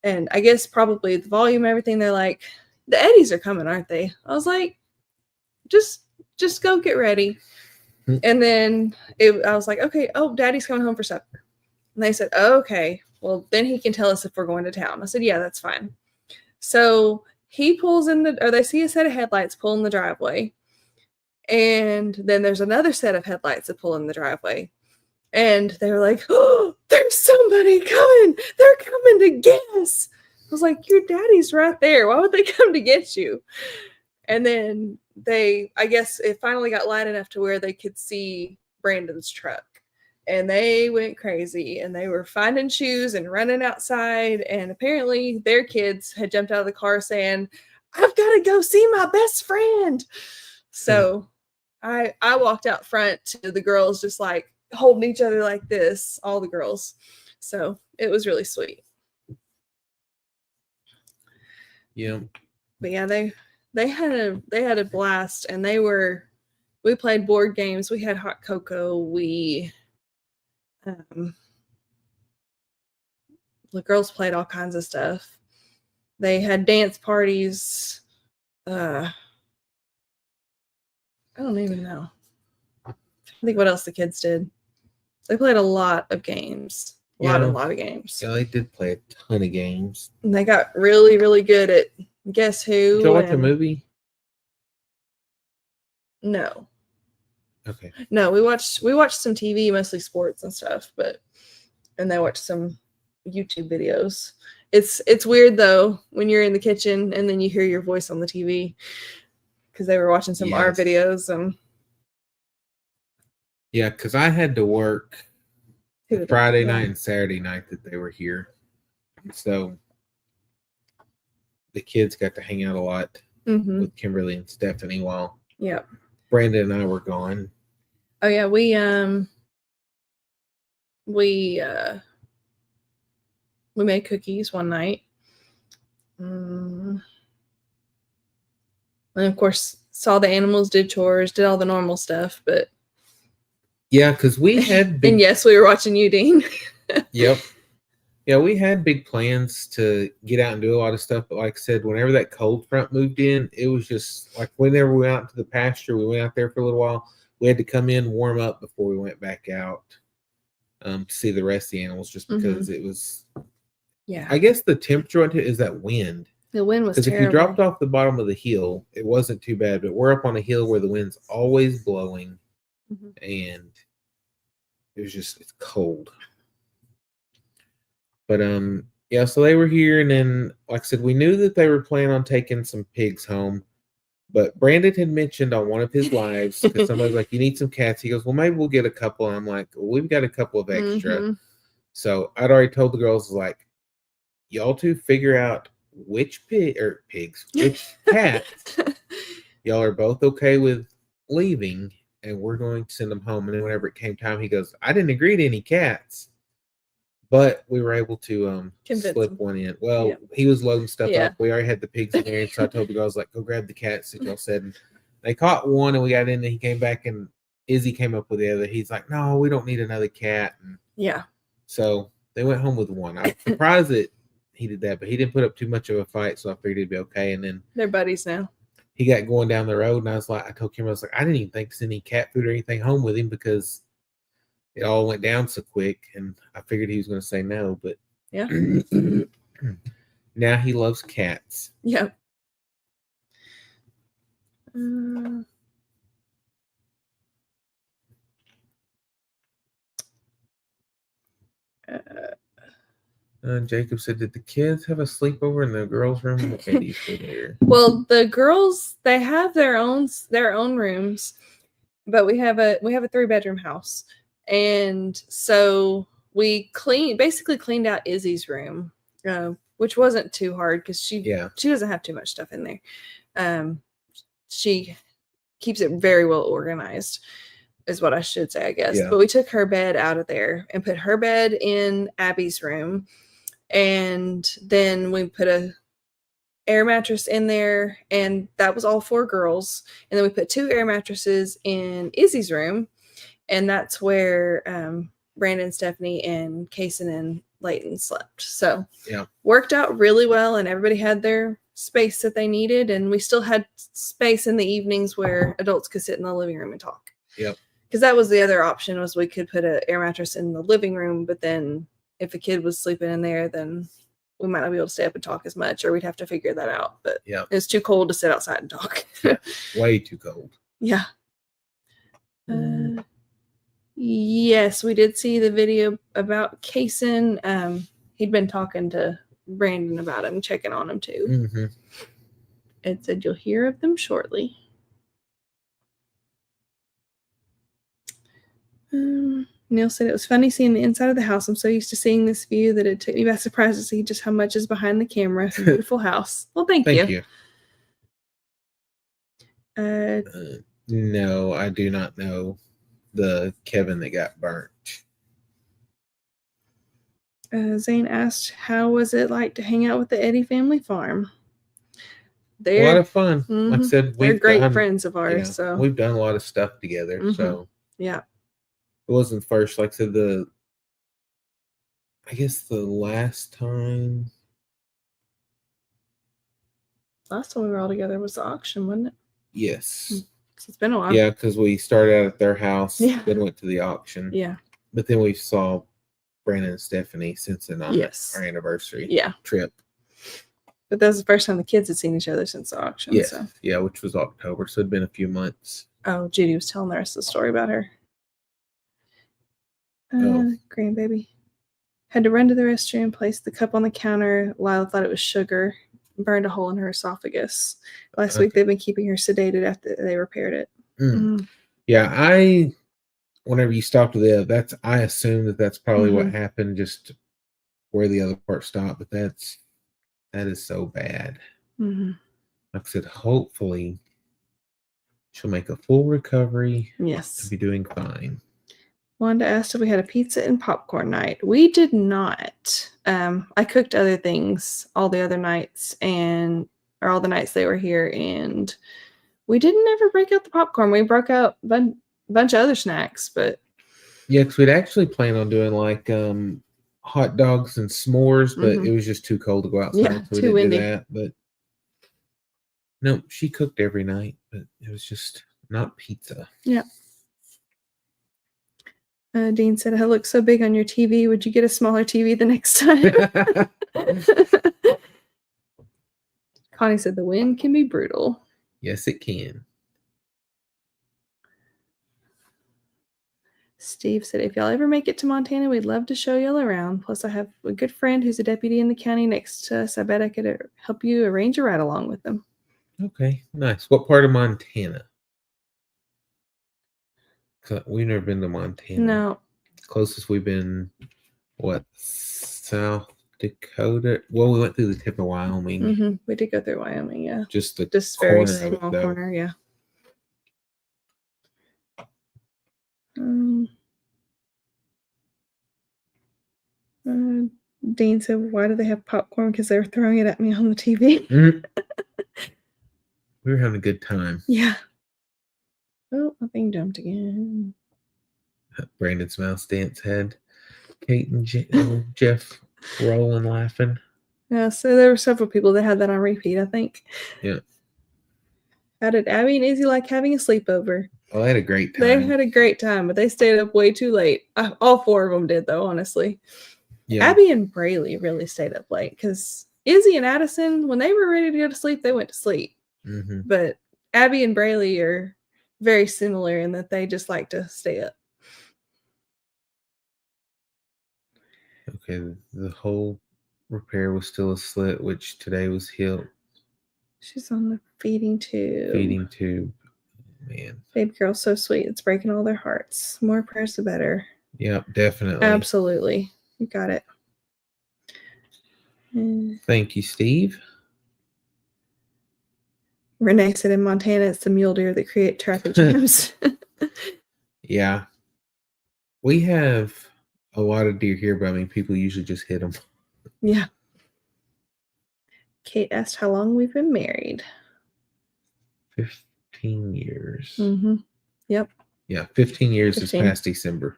And I guess probably the volume, everything, they're like, the Eddies are coming, aren't they? I was like, just go get ready. And then I was like, okay, Daddy's coming home for supper. And they said, oh, okay, well, then he can tell us if we're going to town. I said, yeah, that's fine. So he pulls they see a set of headlights pull in the driveway. And then there's another set of headlights that pull in the driveway. And they were like, oh, there's somebody coming. They're coming to get us. I was like, your daddy's right there. Why would they come to get you? And then I guess it finally got light enough to where they could see Brandon's truck. And they went crazy. And they were finding shoes and running outside. And apparently their kids had jumped out of the car saying, I've got to go see my best friend. So I walked out front to the girls just like holding each other like this, all the girls. So it was really sweet. Yeah. But yeah, they had a blast, and we played board games. We had hot cocoa. The girls played all kinds of stuff. They had dance parties. I don't even know. I think what else the kids did. They played a lot of games. A lot of games. Yeah, they did play a ton of games. And they got really, really good at Guess Who. Did you watch a movie? No. Okay. No, we watched some TV, mostly sports and stuff, and they watched some YouTube videos. It's weird though when you're in the kitchen and then you hear your voice on the TV because they were watching some our videos and. Yeah, because I had to work Friday night and Saturday night that they were here. So the kids got to hang out a lot with Kimberly and Stephanie while Brandon and I were gone. Oh yeah, we made cookies one night. And of course saw the animals, did chores, did all the normal stuff, but yeah, because we had and yes, we were watching you, Dean. Yep. Yeah, we had big plans to get out and do a lot of stuff, but like I said, whenever that cold front moved in, it was just like whenever we went out to the pasture, we went out there for a little while. We had to come in, warm up before we went back out to see the rest of the animals, just because it was. Yeah. I guess the temperature is that wind. The wind was terrible. Because if you dropped off the bottom of the hill, it wasn't too bad, but we're up on a hill where the wind's always blowing, and it's cold. But yeah, so they were here, and then like I said, we knew that they were planning on taking some pigs home. But Brandon had mentioned on one of his lives, because somebody's like, you need some cats. He goes, well, maybe we'll get a couple. And I'm like, well, we've got a couple of extra. Mm-hmm. So I'd already told the girls, like, y'all two figure out which which cats y'all are both okay with leaving, and we're going to send them home. And then whenever it came time, he goes, I didn't agree to any cats. But we were able to slip one in. Well, he was loading stuff up. We already had the pigs in there. So I told the girls, like, go grab the cats that y'all said. And they caught one, and we got in there. He came back, and Izzy came up with the other. He's like, no, we don't need another cat. And so they went home with one. I'm surprised that he did that, but he didn't put up too much of a fight, so I figured he'd be okay. And then they're buddies now. He got going down the road, and I told Kim, I was like, I didn't even think to send any cat food or anything home with him because it all went down so quick, and I figured he was going to say no, but now he loves cats. Yep. Jacob said, did the kids have a sleepover in the girls' room? Eddie's there. Well, the girls, they have their own rooms, but we have a 3-bedroom house. And so we basically cleaned out Izzy's room, which wasn't too hard because she doesn't have too much stuff in there. She keeps it very well organized, is what I should say, I guess. Yeah. But we took her bed out of there and put her bed in Abby's room. And then we put a air mattress in there, and that was all 4 girls. And then we put 2 air mattresses in Izzy's room, and that's where Brandon, Stephanie, and Kason and Layton slept. So worked out really well, and everybody had their space that they needed, and we still had space in the evenings where adults could sit in the living room and talk. Yep. Because that was the other option, was we could put an air mattress in the living room, but then if a kid was sleeping in there, then we might not be able to stay up and talk as much, or we'd have to figure that out. But it's too cold to sit outside and talk. Way too cold. Yeah. Yes, we did see the video about Kason. He'd been talking to Brandon about him, checking on him too. Mm-hmm. It said you'll hear of them shortly. Neil said it was funny seeing the inside of the house. I'm so used to seeing this view that it took me by surprise to see just how much is behind the camera. It's a beautiful house. Well, thank you. No, I do not know the Kevin that got burnt. Zane asked, how was it like to hang out with the Eddy family farm? A lot of fun. Mm-hmm. Like I said, they're great friends of ours. So we've done a lot of stuff together. Mm-hmm. So it wasn't first, like I said, I guess the last time we were all together was the auction, wasn't it? Yes. It's been a while. Yeah, because we started out at their house, then went to the auction. Yeah. But then we saw Brandon and Stephanie since then on our anniversary trip. But that was the first time the kids had seen each other since the auction. Yeah, so. Yeah, which was October, so it'd been a few months. Oh, Judy was telling the rest of the story about her. Grandbaby. Had to run to the restroom, place the cup on the counter. Lila thought it was sugar. Burned a hole in her esophagus. Last week they've been keeping her sedated after they repaired it. Yeah, whenever you stopped with I assume that's probably what happened, just where the other part stopped, but that is so bad. Like I said, hopefully she'll make a full recovery. Yes. And be doing fine. Wanda asked if we had a pizza and popcorn night. We did not. I cooked other things all the other nights, or all the nights they were here, and we didn't ever break out the popcorn. We broke out a bunch of other snacks, but because we'd actually planned on doing like hot dogs and s'mores, but it was just too cold to go outside, so we didn't do that. But no, she cooked every night, but it was just not pizza. Yeah. Dean said, "I look so big on your TV. Would you get a smaller TV the next time?" Connie said, "The wind can be brutal." Yes, it can. Steve said, if y'all ever make it to Montana, we'd love to show y'all around. Plus, I have a good friend who's a deputy in the county next to us. I bet I could help you arrange a ride along with them. Okay, nice. What part of Montana? We've never been to Montana. No. Closest we've been, what, South Dakota? Well, we went through the tip of Wyoming. Mm-hmm. We did go through Wyoming, yeah. Just very small corner, yeah. Dean said, why do they have popcorn? Because they were throwing it at me on the TV. Mm-hmm. We were having a good time. Yeah. Oh, I think jumped again. Brandon's mouse dance had Kate and Jeff rolling, laughing. Yeah, so there were several people that had that on repeat, I think. Yeah. How did Abby and Izzy like having a sleepover? Oh, they had a great time. They had a great time, but they stayed up way too late. All four of them did, though, honestly. Yeah. Abby and Braley really stayed up late because Izzy and Addison, when they were ready to go to sleep, they went to sleep. Mm-hmm. But Abby and Braley are very similar in that they just like to stay up. Okay, the whole repair was still a slit, which today was healed. She's on the feeding tube. Feeding tube. Man. Baby girl's so sweet. It's breaking all their hearts. More prayers, the better. Yep, definitely. Absolutely. You got it. Thank you, Steve. Renee said in Montana, it's the mule deer that create traffic jams. Yeah. We have a lot of deer here, but I mean, people usually just hit them. Yeah. Kate asked how long we've been married. 15 years. Mm-hmm. Yep. Yeah, 15 years this past December.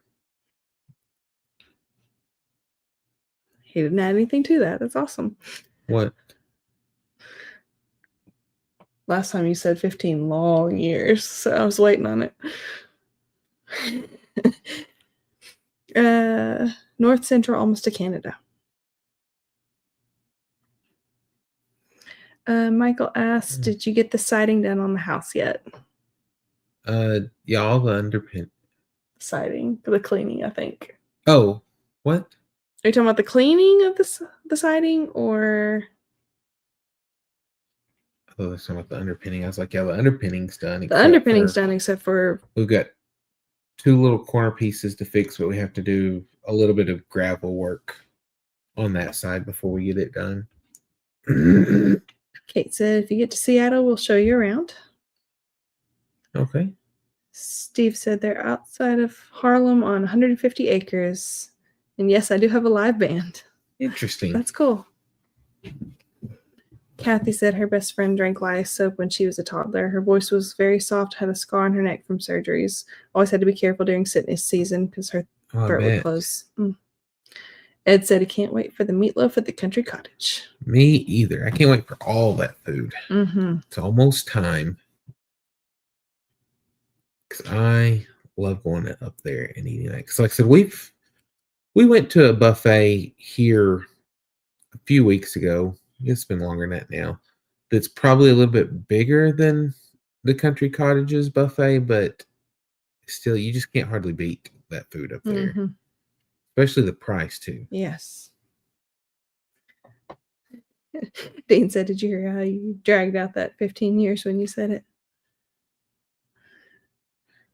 He didn't add anything to that. That's awesome. What? Last time you said 15 long years, so I was waiting on it. North Central, almost to Canada. Michael asked, did you get the siding done on the house yet? Yeah, all the underpin. Siding, the cleaning, I think. Oh, what? Are you talking about the cleaning of the siding, or? I thought that's talking about the underpinning. I was like, yeah, the underpinning's done. The underpinning's done, except for we've got 2 little corner pieces to fix, but we have to do a little bit of gravel work on that side before we get it done. Kate said, if you get to Seattle, we'll show you around. Okay. Steve said they're outside of Harlem on 150 acres. And yes, I do have a live band. Interesting. That's cool. Kathy said her best friend drank lye soap when she was a toddler. Her voice was very soft, had a scar on her neck from surgeries. Always had to be careful during sickness season because her throat would close. Ed said he can't wait for the meatloaf at the country cottage. Me either. I can't wait for all that food. Mm-hmm. It's almost time. Because I love going up there and eating that. Because like I said, we went to a buffet here a few weeks ago. It's been longer than that now. That's probably a little bit bigger than the country cottages buffet, but still, you just can't hardly beat that food up there. Mm-hmm. Especially the price, too. Yes. Dean said, did you hear how you dragged out that 15 years when you said it?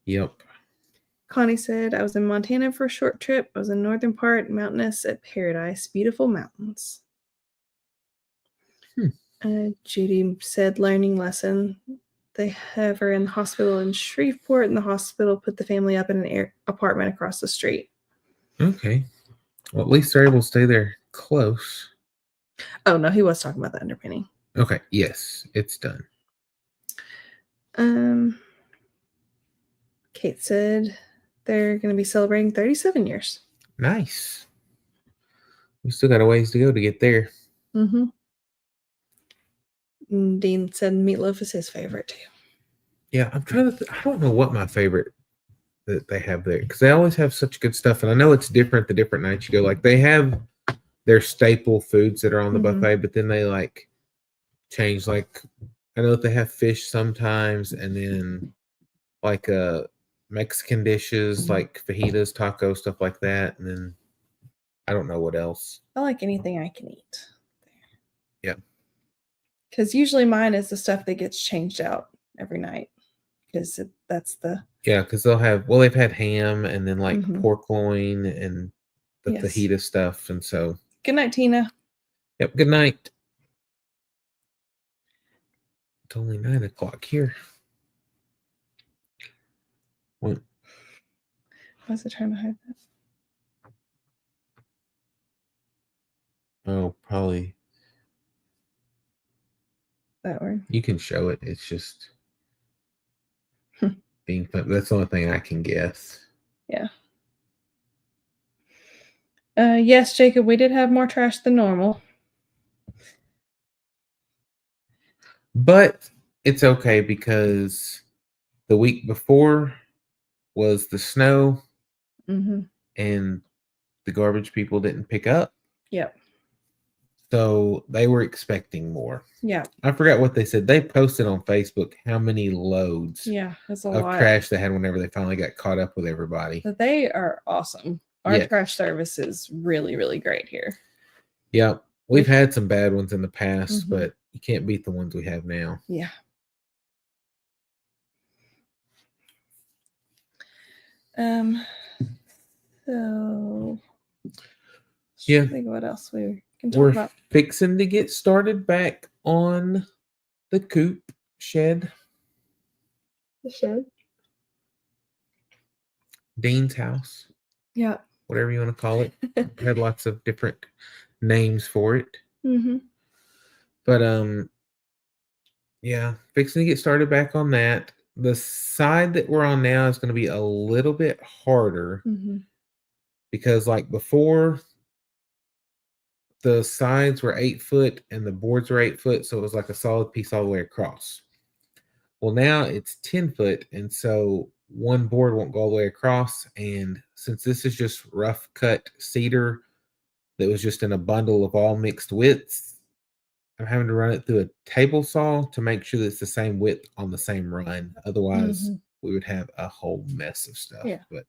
Yep. Connie said, I was in Montana for a short trip. I was in the northern part, mountainous at Paradise. Beautiful mountains. Judy said, learning lesson. They have her in the hospital in Shreveport, and the hospital put the family up in an apartment across the street. Okay. Well, at least they're able to stay there close. Oh, no, he was talking about the underpinning. Okay, yes, it's done. Kate said they're going to be celebrating 37 years. Nice. We still got a ways to go to get there. Mm-hmm. And Dean said meatloaf is his favorite, too. Yeah, I'm trying to I don't know what my favorite that they have there, because they always have such good stuff, and I know it's different the different nights you go. Like, they have their staple foods that are on the buffet, but then they like change. Like, I know that they have fish sometimes, and then like Mexican dishes like fajitas, tacos, stuff like that. And then I don't know what else. I like anything I can eat. Yeah. Because usually mine is the stuff that gets changed out every night. Because that's the... Yeah, because they'll have... Well, they've had ham and then like pork loin and the fajita stuff. And so... Good night, Tina. Yep, good night. It's only 9 o'clock here. What? Why is it trying to hide that? Oh, probably... That word. You can show it. It's just... being fun. That's the only thing I can guess. Yeah. Yes, Jacob, we did have more trash than normal. But it's okay because the week before was the snow and the garbage people didn't pick up. Yep. So they were expecting more. Yeah. I forgot what they said. They posted on Facebook how many loads that's a of lot. trash they had whenever they finally got caught up with everybody. But they are awesome. Our trash service is really, really great here. Yeah. We've had some bad ones in the past, but you can't beat the ones we have now. Yeah. So yeah. Think what else we can talk about. Fixing to get started back on the coop shed. The shed? Dean's house. Yeah. Whatever you want to call it. Had lots of different names for it. But yeah, fixing to get started back on that. The side that we're on now is going to be a little bit harder because like before the sides were 8 foot and the boards were 8 foot, so it was like a solid piece all the way across. Well, now it's 10 foot, and so one board won't go all the way across. And since this is just rough cut cedar that was just in a bundle of all mixed widths, I'm having to run it through a table saw to make sure that it's the same width on the same run. Otherwise, we would have a whole mess of stuff. Yeah. But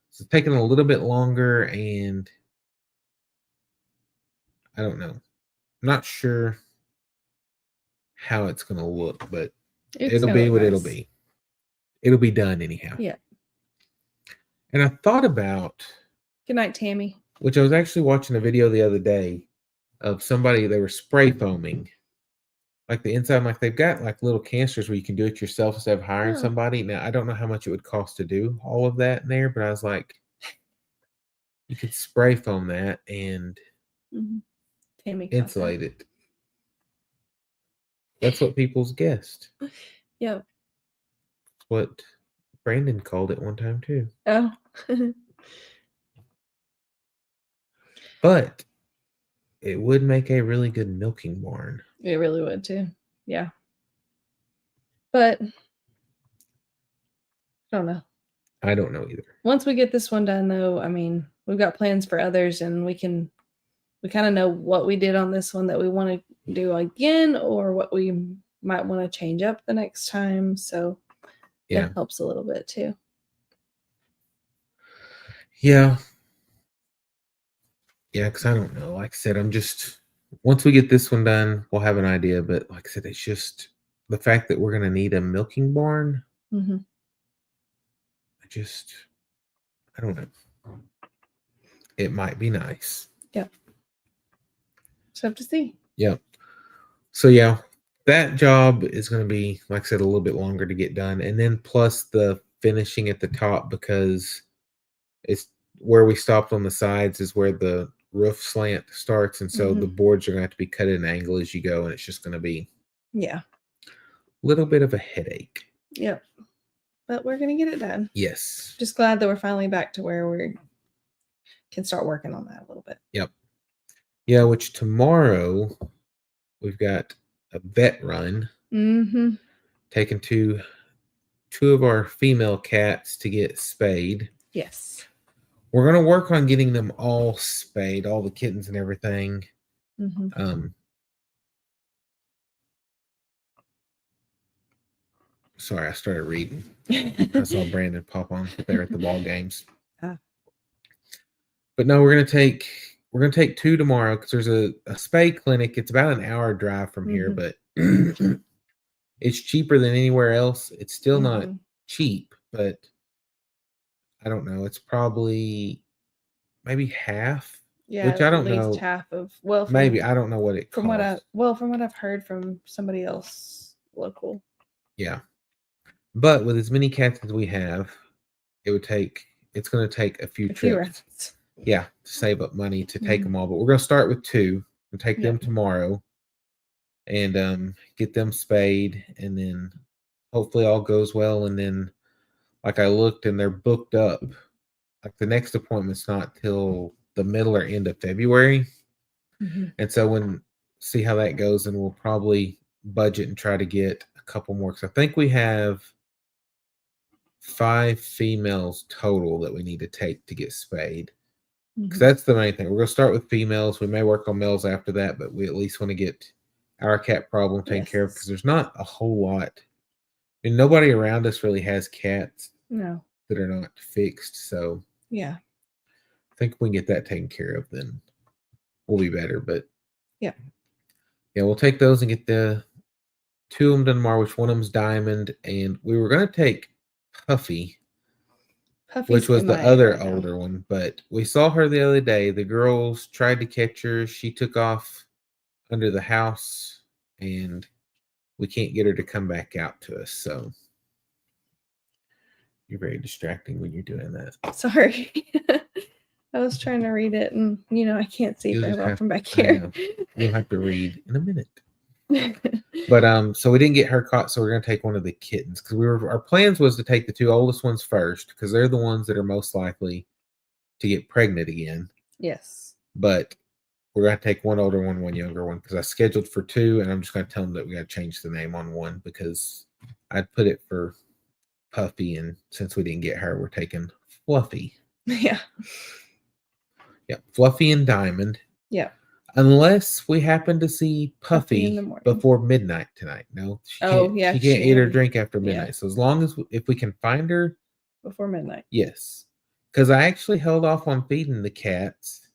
it's taking a little bit longer, and I don't know. I'm not sure how it's going to look, but it'll be what it'll be. It'll be done anyhow. Yeah. And I thought about... Good night, Tammy. Which I was actually watching a video the other day of somebody, they were spray foaming like the inside, like they've got like little canisters where you can do it yourself instead of hiring somebody. Now I don't know how much it would cost to do all of that in there, but I was like, you could spray foam that and insulate it. That's what people's guessed. Yep. What Brandon called it one time too. Oh. But it would make a really good milking barn. It really would too. Yeah. But I don't know. I don't know either. Once we get this one done though, I mean, we've got plans for others and we kind of know what we did on this one that we want to do again or what we might want to change up the next time. So that helps a little bit too. Yeah. Yeah, because I don't know. Like I said, once we get this one done, we'll have an idea. But like I said, it's just the fact that we're going to need a milking barn. I don't know. It might be nice. Yep. Just have to see. Yep. So yeah, that job is going to be, like I said, a little bit longer to get done. And then plus the finishing at the top, because it's where we stopped on the sides is where the roof slant starts, and so the boards are going to have to be cut at an angle as you go, and it's just going to be a little bit of a headache. Yep. But we're going to get it done. Yes. Just glad that we're finally back to where we can start working on that a little bit. Yep. Yeah, which tomorrow we've got a vet run. Taking two of our female cats to get spayed. Yes. We're going to work on getting them all spayed, all the kittens and everything. Sorry, I started reading. I saw Brandon pop on there at the ball games. But no, we're gonna take 2 tomorrow because there's a spay clinic. It's about an hour drive from here, but it's cheaper than anywhere else. It's still not cheap, but I don't know. It's probably maybe half. Yeah, which I don't at least know. Half of maybe I don't know what it costs. From what I've heard from somebody else local. Yeah, but with as many cats as we have, it's going to take a few trips. Yeah, to save up money to take them all. But we're going to start with 2 and take them tomorrow, and get them spayed, and then hopefully all goes well. And then, like I looked, and they're booked up. Like the next appointment's not till the middle or end of February, and so see how that goes, and we'll probably budget and try to get a couple more because I think we have 5 females total that we need to take to get spayed. Because that's the main thing. We're going to start with females. We may work on males after that, but we at least want to get our cat problem taken care of because there's not a whole lot. And nobody around us really has cats that are not fixed. So yeah, I think if we can get that taken care of, then we'll be better. But yeah, we'll take those and get the 2 of them done tomorrow, which one of them's Diamond. And we were going to take Puffy. Which was the other older one, but we saw her the other day. The girls tried to catch her. She took off under the house, and we can't get her to come back out to us. So you're very distracting when you're doing that. Sorry. I was trying to read it, and I can't see very well from back here. You'll have to read in a minute. But so we didn't get her caught, so we're gonna take one of the kittens because our plans was to take the 2 oldest ones first because they're the ones that are most likely to get pregnant again. Yes. But we're gonna take one older one, one younger one because I scheduled for 2, and I'm just gonna tell them that we gotta change the name on one because I'd put it for Puffy, and since we didn't get her, we're taking Fluffy. Yeah. Yeah, Fluffy and Diamond. Yeah. Unless we happen to see Puffy before midnight tonight. No, she can't eat or drink after midnight. Yeah. So as long as if we can find her before midnight. Yes. Because I actually held off on feeding the cats.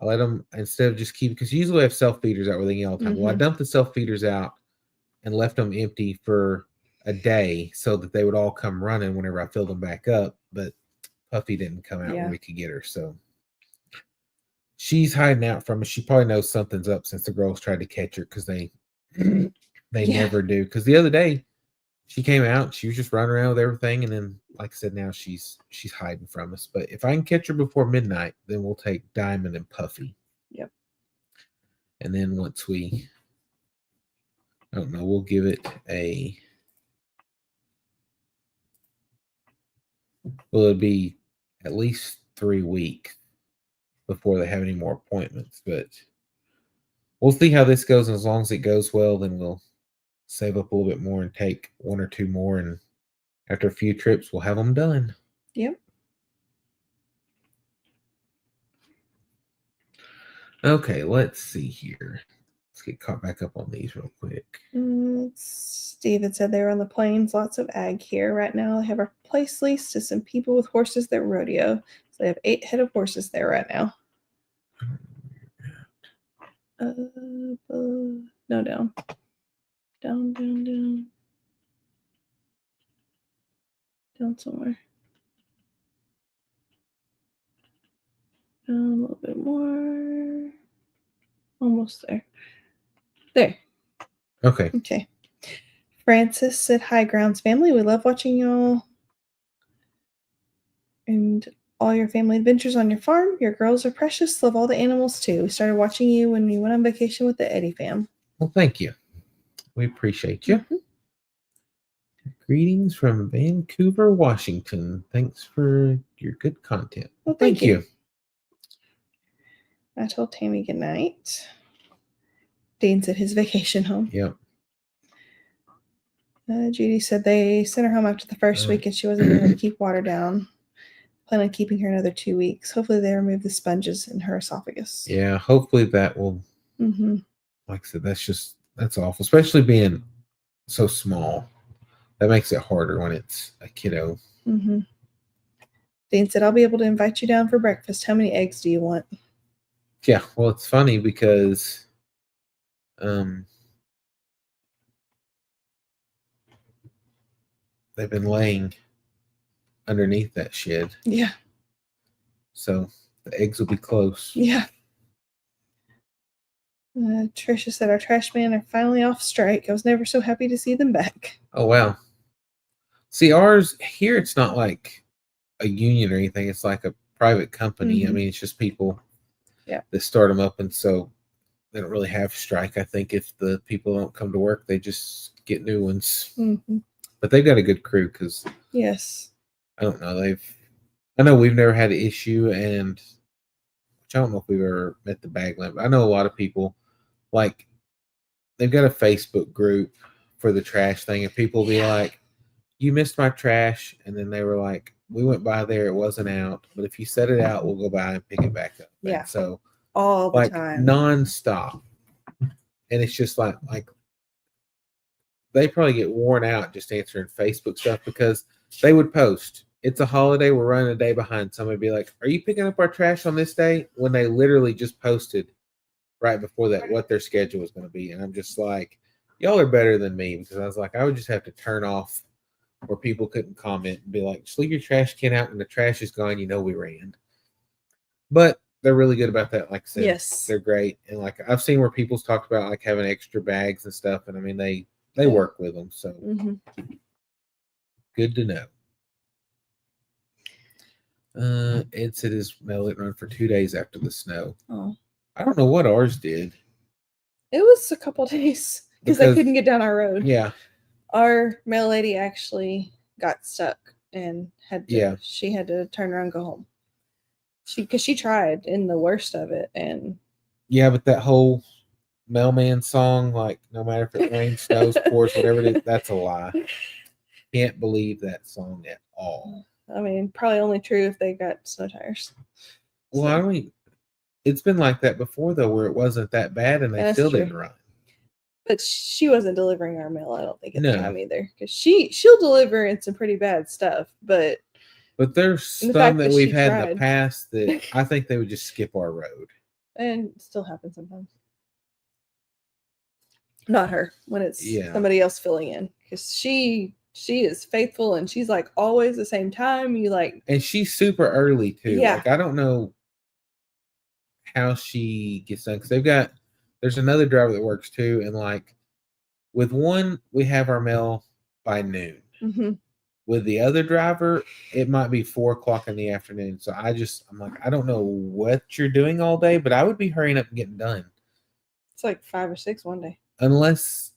I let them, instead of just because usually I have self-feeders out where they eat all the time. Well, I dumped the self-feeders out and left them empty for a day so that they would all come running whenever I filled them back up. But Puffy didn't come out when we could get her. So she's hiding out from us. She probably knows something's up since the girls tried to catch her because they never do. Because the other day she came out, she was just running around with everything, and then, like I said, now she's hiding from us. But if I can catch her before midnight, then we'll take Diamond and Puffy. Yep. And then once I don't know, we'll give it it'll be at least 3 weeks before they have any more appointments, but we'll see how this goes. And as long as it goes well, then we'll save up a little bit more and take 1 or 2 more. And after a few trips, we'll have them done. Yep. Okay, let's see here. Let's get caught back up on these real quick. Steven said they were on the plains. Lots of ag here right now. They have a place leased to some people with horses that rodeo. So they have 8 head of horses there right now. No, down. Down somewhere. Down a little bit more. Almost there. There. Okay. Francis said, "Hi, Grounds family. We love watching y'all and all your family adventures on your farm. Your girls are precious. Love all the animals too. We started watching you when we went on vacation with the Eddie fam." Well, thank you. We appreciate you. Greetings from Vancouver, Washington. Thanks for your good content. Well, thank you. I told Tammy good night. Dean's at his vacation home. Yep. Judy said they sent her home after the first week and she wasn't able to keep water down. Plan on keeping her another 2 weeks. Hopefully they remove the sponges in her esophagus. Yeah, hopefully that will. Like I said, that's awful, especially being so small. that makes it harder when it's a kiddo. Mm-hmm. Dean said, I'll be able to invite you down for breakfast. How many eggs do you want? Yeah, well, it's funny because they've been laying underneath that shed. Yeah. So the eggs will be close. Yeah. Tricia said, our trash men are finally off strike. I was never so happy to see them back. Oh, wow. See, ours here, it's not like a union or anything. It's like a private company. I mean, it's just people that start them up. And so they don't really have strike. I think if the people don't come to work, they just get new ones. But they've got a good crew because yes, I don't know. I know we've never had an issue, and which I don't know if we've ever met the bag limit. I know a lot of people like they've got a Facebook group for the trash thing, and people will be like, "You missed my trash," and then they were like, "We went by there, it wasn't out, but if you set it out, we'll go by and pick it back up." Yeah. And so all the time, nonstop, and it's just like they probably get worn out just answering Facebook stuff because they would post, "It's a holiday, we're running a day behind." Somebody would be like, "Are you picking up our trash on this day?" When they literally just posted right before that what their schedule was going to be. And I'm just like, y'all are better than me, because I was like, I would just have to turn off where people couldn't comment and be like, just leave your trash can out when the trash is gone. You know, we ran. But they're really good about that. Like I said, yes, they're great. And like I've seen where people's talked about like having extra bags and stuff. And I mean, they work with them. So good to know. Ed said his mail didn't run for 2 days after the snow. Oh, I don't know what ours did. It was a couple days because they couldn't get down our road. Yeah. Our mail lady actually got stuck and she had to turn around and go home. Because she tried in the worst of it. And yeah, but that whole mailman song, like no matter if it rains, snows, pours, whatever it is, that's a lie. Can't believe that song at all. I mean, probably only true if they got snow tires. Well, I mean, it's been like that before though, where it wasn't that bad and they still didn't run. But she wasn't delivering our mail, I don't think, at the time either. Because she'll deliver in some pretty bad stuff, but there's some that we've had in the past that I think they would just skip our road. And it still happens sometimes. Not her, when it's somebody else filling in. Because she is faithful and she's like always the same time. And she's super early too. Yeah. Like I don't know how she gets done, because there's another driver that works too, and like with one we have our mail by noon. With the other driver it might be 4:00 in the afternoon. So I'm like, I don't know what you're doing all day, but I would be hurrying up and getting done. It's like 5 or 6 one day, unless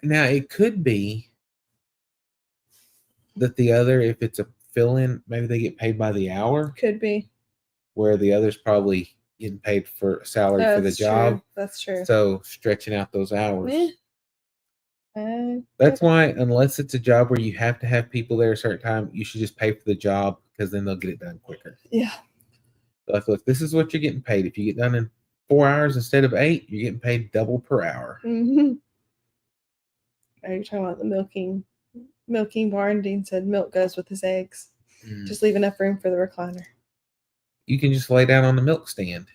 now it could be that the other, if it's a fill-in, maybe they get paid by the hour. Could be. Where the other's probably getting paid for salary for the job. True. That's true. So stretching out those hours. That's why, unless it's a job where you have to have people there a certain time, you should just pay for the job, because then they'll get it done quicker. Yeah. Like, look, this is what you're getting paid. If you get done in 4 hours instead of 8, you're getting paid double per hour. Are you talking about the milking barn? Dean said milk goes with his eggs. Just leave enough room for the recliner. You can just lay down on the milk stand.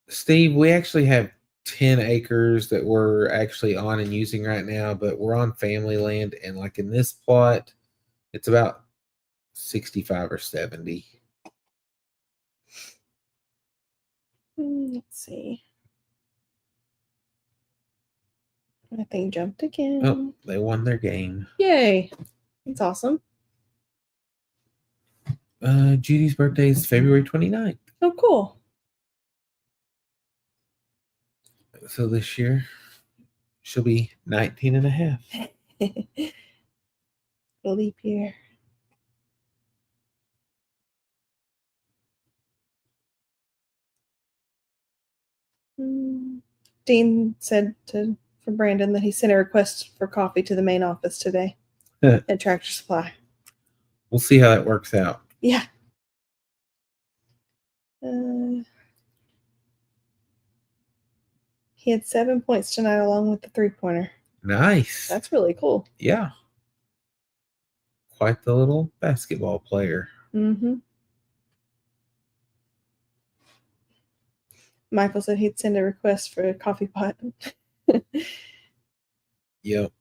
Steve, we actually have 10 acres that we're actually on and using right now, but we're on family land, and like in this plot, it's about 65 or 70. Let's see. My thing jumped again. Oh, they won their game. Yay. That's awesome. Judy's birthday is February 29th. Oh, cool. So this year, she'll be 19 and a half. Leap year. Dean said for Brandon that he sent a request for coffee to the main office today at Tractor Supply. We'll see how that works out. Yeah. He had 7 points tonight along with the 3-pointer. Nice. That's really cool. Yeah. Quite the little basketball player. Mm-hmm. Michael said he'd send a request for a coffee pot. Yep.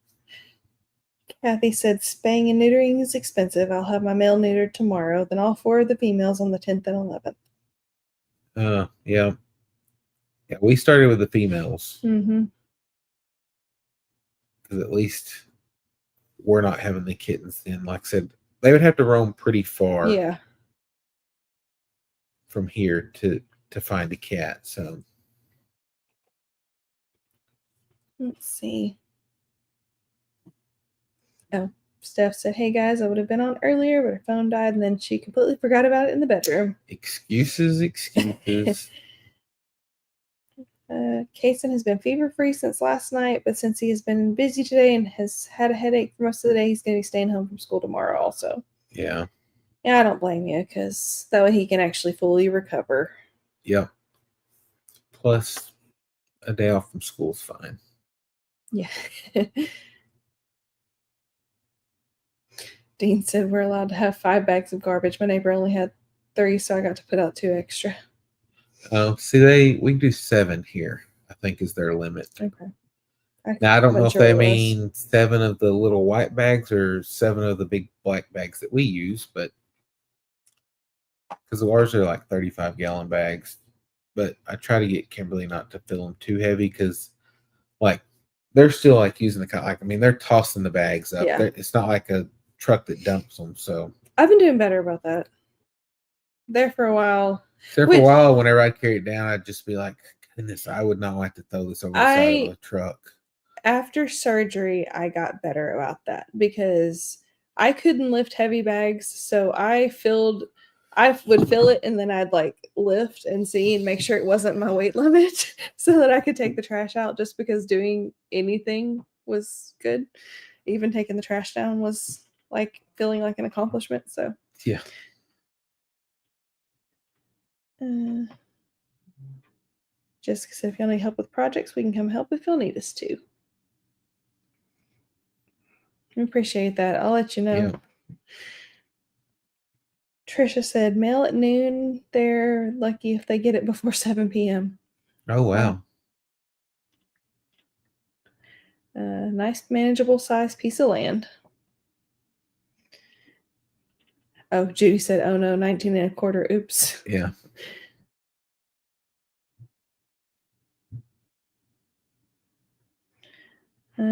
Kathy said spaying and neutering is expensive. I'll have my male neutered tomorrow. Then all 4 of the females on the 10th and 11th. Yeah. Yeah, we started with the females. Mm-hmm. Because at least we're not having the kittens then. Like I said, they would have to roam pretty far. Yeah. From here to find a cat. So let's see. Oh, Steph said, "Hey guys, I would have been on earlier, but her phone died, and then she completely forgot about it in the bedroom." Excuses. Kason has been fever-free since last night, but since he has been busy today and has had a headache for most of the day, he's going to be staying home from school tomorrow also. Yeah. Yeah, I don't blame you, because that way he can actually fully recover. Yep. Plus, a day off from school is fine. Yeah. Dean said we're allowed to have 5 bags of garbage. My neighbor only had 3, so I got to put out 2 extra. Oh, see, we do 7 here, I think is their limit. Okay. Now, I don't know if they mean 7 of the little white bags or 7 of the big black bags that we use, but because ours are like 35-gallon bags. But I try to get Kimberly not to fill them too heavy because, like, they're still like using they're tossing the bags up. Yeah. It's not like a truck that dumps them. So I've been doing better about that. There for a while, whenever I carry it down, I'd just be like, goodness, I would not like to throw this over the side of a truck. After surgery, I got better about that because I couldn't lift heavy bags. So I would fill it and then I'd like lift and see and make sure it wasn't my weight limit so that I could take the trash out, just because doing anything was good. Even taking the trash down was like feeling like an accomplishment. So yeah. Jessica said, if y'all need help with projects, we can come help if y'all need us to. I appreciate that. I'll let you know. Yeah. Trisha said, mail at noon. They're lucky if they get it before 7 p.m. Oh, wow. Nice, manageable size piece of land. Oh, Judy said, oh no, 19 and a quarter. Oops. Yeah.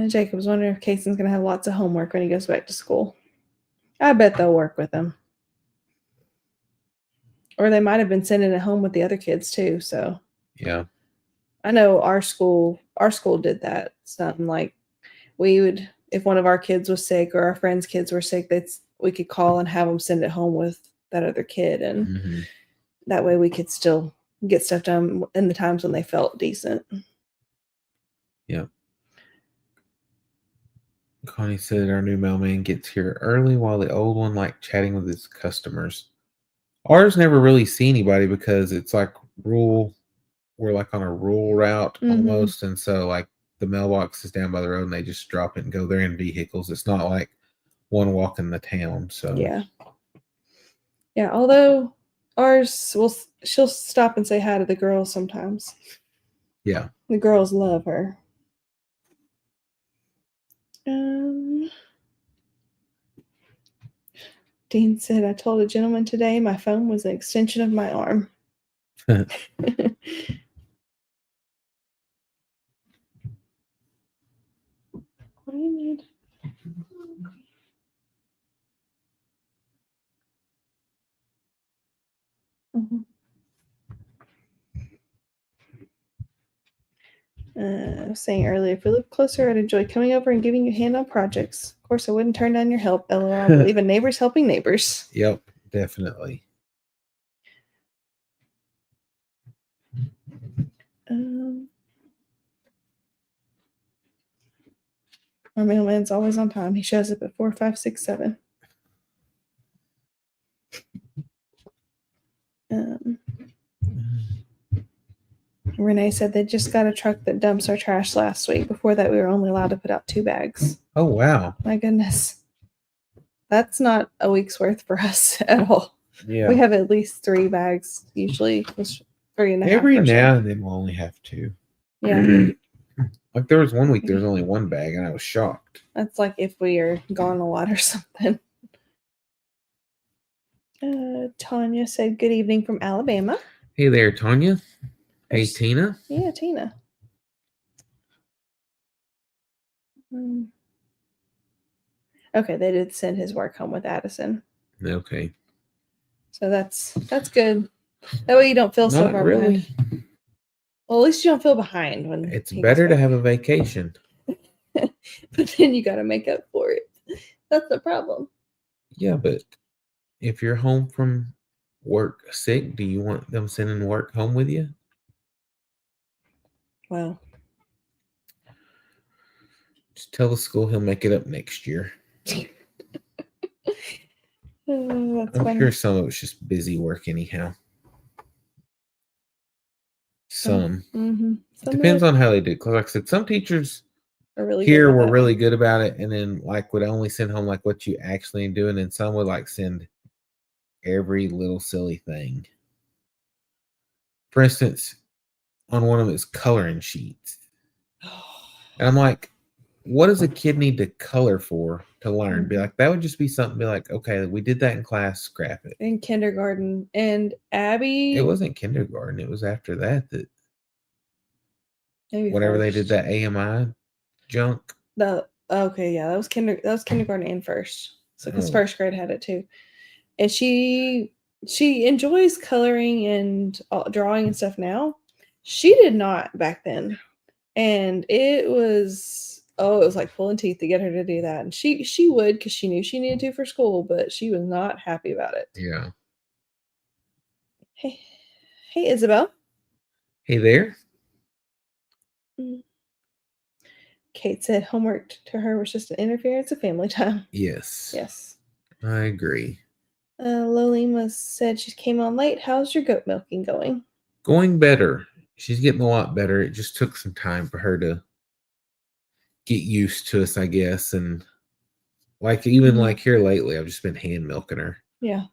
Jacob was wondering if Cason's going to have lots of homework when he goes back to school. I bet they'll work with him. Or they might have been sending it home with the other kids too. So yeah. I know our school did that. Something like we would, if one of our kids was sick or our friends' kids were sick, we could call and have them send it home with that other kid. And that way we could still get stuff done in the times when they felt decent. Yeah. Connie said our new mailman gets here early while the old one liked chatting with his customers. Ours never really see anybody because it's like rural. We're like on a rural route almost. And so like the mailbox is down by the road and they just drop it and go. They're in vehicles. It's not like one walking the town. So yeah. Yeah. Although ours she'll stop and say hi to the girls sometimes. Yeah. The girls love her. Dean said, I told a gentleman today my phone was an extension of my arm. What do you need? I was saying earlier, if we lived closer, I'd enjoy coming over and giving you a hand on projects. Of course, I wouldn't turn down your help, LOL. I believe in neighbors helping neighbors. Yep, definitely. Our mailman's always on time. He shows up at 4, 5, 6, 7. Renee said they just got a truck that dumps our trash last week. Before that, we were only allowed to put out 2 bags. Oh, wow. My goodness. That's not a week's worth for us at all. Yeah. We have at least 3 bags, usually 3.5. Every now and then we'll only have 2. Yeah. Like there was one week there was only 1 bag and I was shocked. That's like if we are gone a lot or something. Tanya said good evening from Alabama. Hey there, Tanya. Hey, Tina. Yeah, Tina. Okay, they did send his work home with Addison. Okay. So that's good. That way you don't feel so far behind. Well, at least you don't feel behind when it's better to have a vacation. But then you got to make up for it. That's the problem. Yeah, but if you're home from work sick, do you want them sending work home with you? Well, just tell the school he'll make it up next year. I'm sure some of it's just busy work anyhow. Some. Mm-hmm. Depends on how they do. Because like I said, some teachers really were really good about it, and then like would only send home like what you actually do, and then some would like send every little silly thing. For instance, on one of his coloring sheets. And I'm like, what does a kid need to color for to learn? Be like, that would just be something, be like, okay, we did that in class, scrap it. In kindergarten. And Abby. It wasn't kindergarten. It was after that whenever they did that AMI junk. Okay, yeah, that was kindergarten and first. So because first grade had it too. And she enjoys coloring and drawing and stuff now. She did not back then. And it was like pulling teeth to get her to do that. And she would because she knew she needed to for school, but she was not happy about it. Yeah. Hey, Isabel. Hey there. Kate said homework to her was just an interference of family time. Yes. Yes. I agree. Lolima said she came on late. How's your goat milking going? Going better. She's getting a lot better. It just took some time for her to get used to us, I guess. And like even like here lately, I've just been hand milking her. Yeah.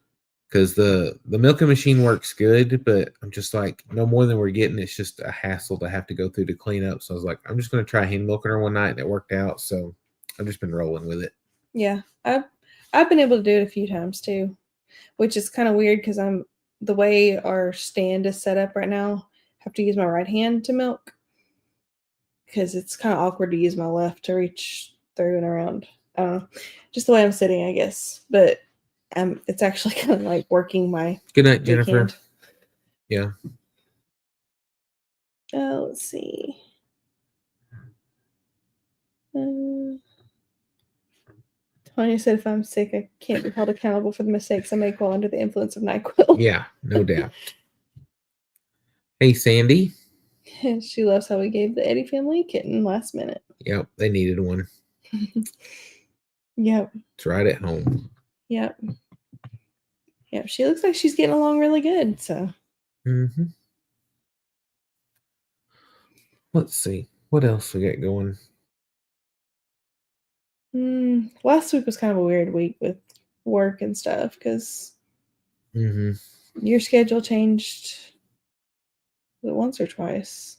Because the milking machine works good, but I'm just like, no more than we're getting. It's just a hassle to have to go through to clean up. So I was like, I'm just going to try hand milking her one night, and it worked out. So I've just been rolling with it. Yeah, I've been able to do it a few times too, which is kind of weird because the way our stand is set up right now. I have to use my right hand to milk because it's kind of awkward to use my left to reach through and around. I don't know, just the way I'm sitting, I guess. But it's actually kind of like working my good night, Jennifer. hand. Yeah. Let's see. Tanya said, if I'm sick, I can't be held accountable for the mistakes I make while under the influence of NyQuil. Yeah, no doubt. Hey, Sandy. She loves how we gave the Eddie family a kitten last minute. Yep, they needed one. Yep. It's right at home. Yep. Yep, she looks like she's getting along really good, so. Mm-hmm. Let's see. What else we got going? Last week was kind of a weird week with work and stuff because your schedule changed. Was it once or twice?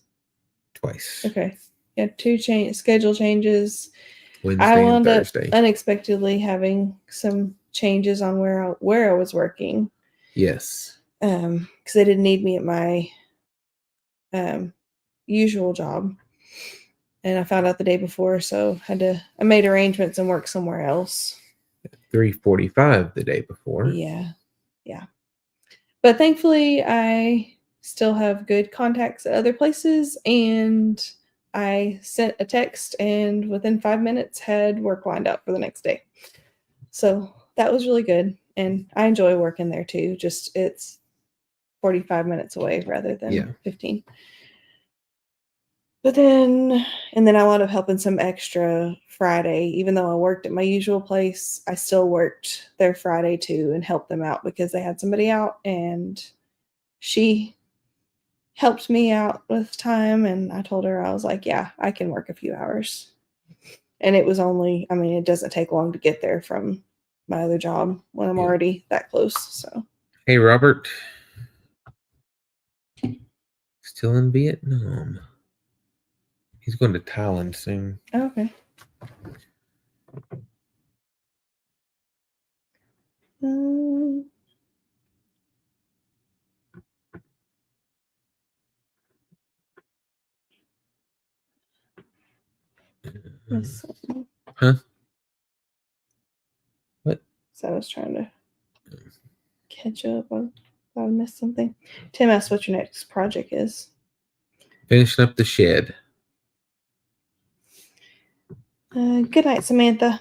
Twice. Okay. Yeah, 2 schedule changes. Wednesday I wound and Thursday. up unexpectedly having some changes on where I was working. Yes. Because they didn't need me at my usual job. And I found out the day before, so I made arrangements and worked somewhere else. 3:45 the day before. Yeah. But thankfully, I still have good contacts at other places, and I sent a text, and within 5 minutes had work lined up for the next day. So that was really good, and I enjoy working there too. Just it's 45 minutes away rather than 15. But then I wound up helping some extra Friday. Even though I worked at my usual place, I still worked there Friday too and helped them out because they had somebody out, and she helped me out with time, and I told her, I was like, yeah, I can work a few hours. And it was only, I mean, it doesn't take long to get there from my other job when I'm already that close. So, hey, Robert, still in Vietnam. He's going to Thailand soon. Oh, okay. Huh? What? So I was trying to catch up. I missed something. Tim asked what your next project is. Finishing up the shed. Good night, Samantha.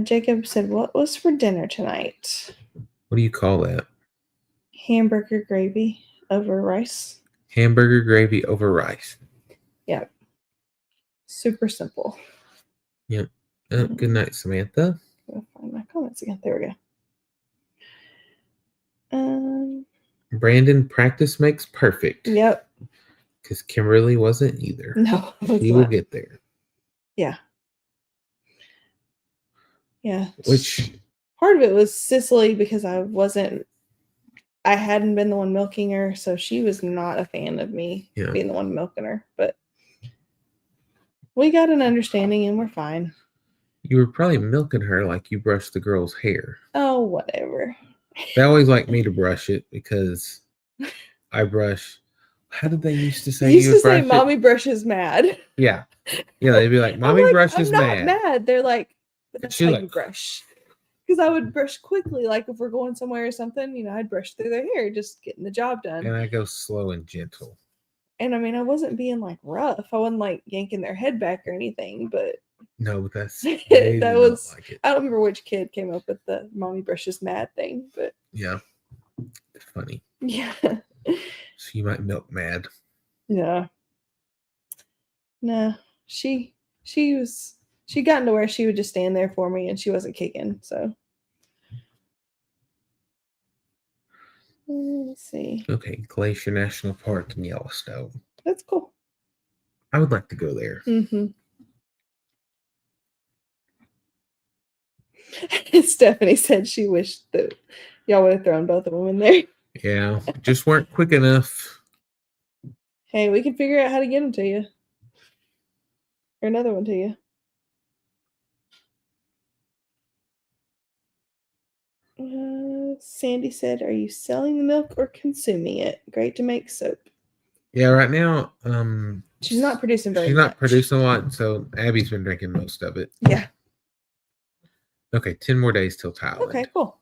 Jacob said, what was for dinner tonight? What do you call that? Hamburger gravy over rice. Hamburger gravy over rice. Yep. Super simple. Yep. Good night, Samantha. I'll find my comments again. There we go. Brandon, practice makes perfect. Yep. Because Kimberly wasn't either. No. She will get there. Yeah. Yeah. Which part of it was Cicely, because I hadn't been the one milking her, so she was not a fan of me being the one milking her. But we got an understanding and we're fine. You were probably milking her like you brushed the girl's hair. Oh, whatever. They always like me to brush it because I brush. How did they used to say? You used to say, "Mommy brushes mad." Yeah, they'd be like, "Mommy brushes mad." I'm not mad. They're like, but that's how you brush. Because I would brush quickly, like if we're going somewhere or something, I'd brush through their hair, just getting the job done. And I go slow and gentle. And I mean, I wasn't being like rough. I wasn't like yanking their head back or anything, but no, that's that was. Like I don't remember which kid came up with the "mommy brushes mad" thing, but yeah, it's funny. Yeah. So you might milk mad. Yeah. No, she got into where she would just stand there for me and she wasn't kicking. So let's see. Okay, Glacier National Park in Yellowstone. That's cool. I would like to go there. Mm-hmm. Stephanie said she wished that y'all would have thrown both of them in there. Yeah, just weren't quick enough. Hey, we can figure out how to get them to you. Or another one to you. Sandy said, "Are you selling the milk or consuming it? Great to make soap." Yeah, right now, she's not producing very much. She's not producing a lot, so Abby's been drinking most of it. Yeah. Okay, 10 more days till Thailand. Okay, cool.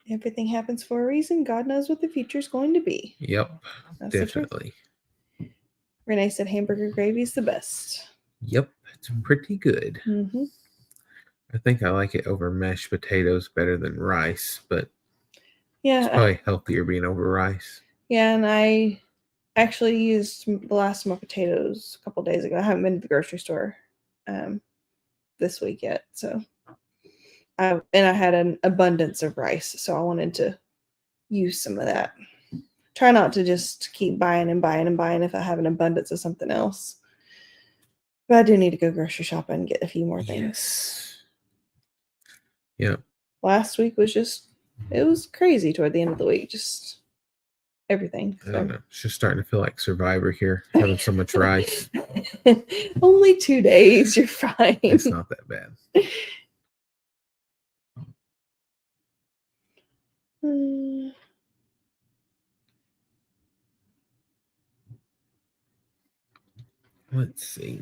Everything happens for a reason. God knows what the future is going to be. Yep, that's definitely. Renee said hamburger gravy is the best. Yep, it's pretty good. Mm-hmm. I think I like it over mashed potatoes better than rice, but yeah, it's probably healthier being over rice. Yeah, and I actually used the last of my potatoes a couple days ago. I haven't been to the grocery store this week yet, so I had an abundance of rice, so I wanted to use some of that. Try not to just keep buying and buying and buying if I have an abundance of something else. But I do need to go grocery shopping and get a few more things. Yeah. Last week was it was crazy toward the end of the week. Just everything. I don't know. It's just starting to feel like Survivor here, having so much rice. Only 2 days. You're fine. It's not that bad. Let's see.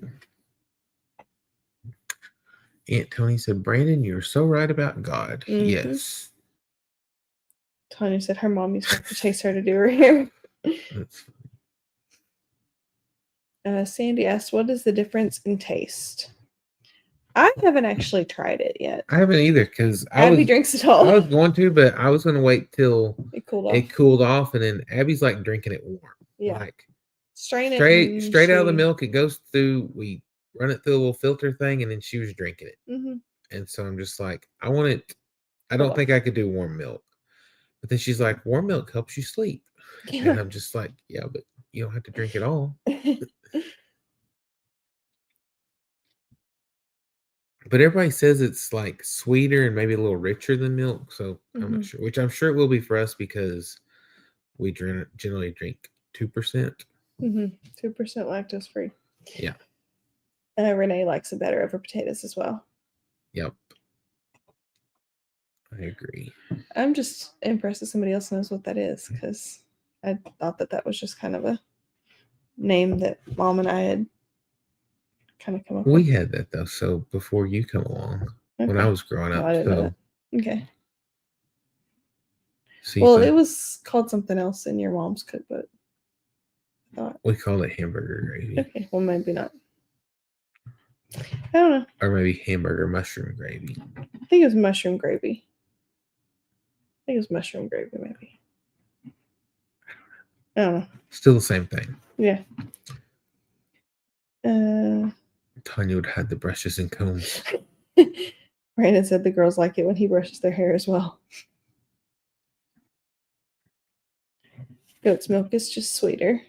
Aunt Tony said, "Brandon, you're so right about God." Mm-hmm. Yes. Tanya said her mom used to have to chase her to do her hair. That's funny. Sandy asked, "What is the difference in taste?" I haven't actually tried it yet. I haven't either because Abby drinks it all. I was going to, but I was going to wait till it cooled off, and then Abby's like drinking it warm. Yeah. Like straight out of the milk. It goes through. We run it through a little filter thing, and then she was drinking it. Mm-hmm. And so I'm just like, I want it. I don't think I could do warm milk. But then she's like, warm milk helps you sleep. Yeah. And I'm just like, yeah, but you don't have to drink it all. But everybody says it's like sweeter and maybe a little richer than milk. So I'm not sure, which I'm sure it will be for us because we generally drink 2%. 2% lactose free. Yeah. Renee likes it better over potatoes as well. Yep. I agree. I'm just impressed that somebody else knows what that is because I thought that was just kind of a name that Mom and I had kind of come up with. We had that though. So before you come along, when I was growing up. I didn't know that. Okay. Well, it was called something else in your mom's cookbook. We called it hamburger gravy. Okay, well maybe not. I don't know. Or maybe hamburger mushroom gravy. I think it was mushroom gravy. Maybe. I don't know. Still the same thing. Yeah. Tanya would have the brushes and combs. Brandon said the girls like it when he brushes their hair as well. Goat's milk is just sweeter.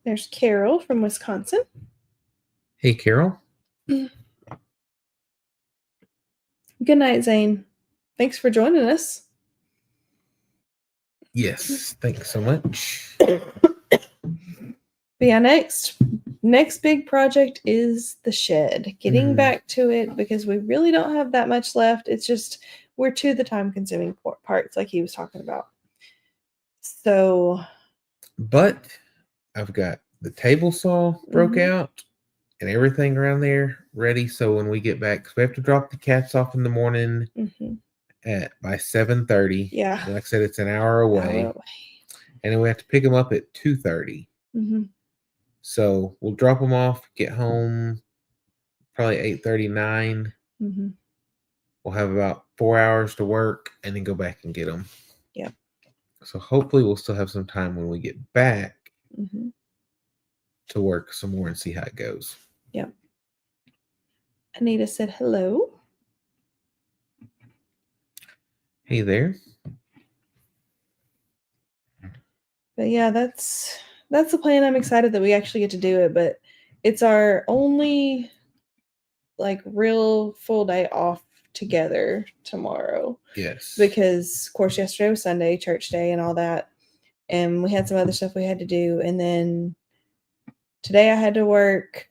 There's Carol from Wisconsin. Hey, Carol. Good night, Zane. Thanks for joining us. Yes, thanks so much. But yeah, next big project is the shed. Getting back to it because we really don't have that much left. It's just we're to the time-consuming parts like he was talking about. So, but I've got the table saw broke out and everything around there ready. So when we get back, because we have to drop the cats off in the morning by 7:30. Yeah, like I said, it's an hour away, and then we have to pick them up at 2:30. So we'll drop them off, get home probably 8:39. We'll have about 4 hours to work, and then go back and get them. Yep. So hopefully we'll still have some time when we get back to work some more and see how it goes. Yep. Anita said hello. Hey there. But yeah, that's the plan. I'm excited that we actually get to do it, but it's our only like real full day off together tomorrow. Yes. Because of course yesterday was Sunday, church day and all that. And we had some other stuff we had to do. And then today I had to work.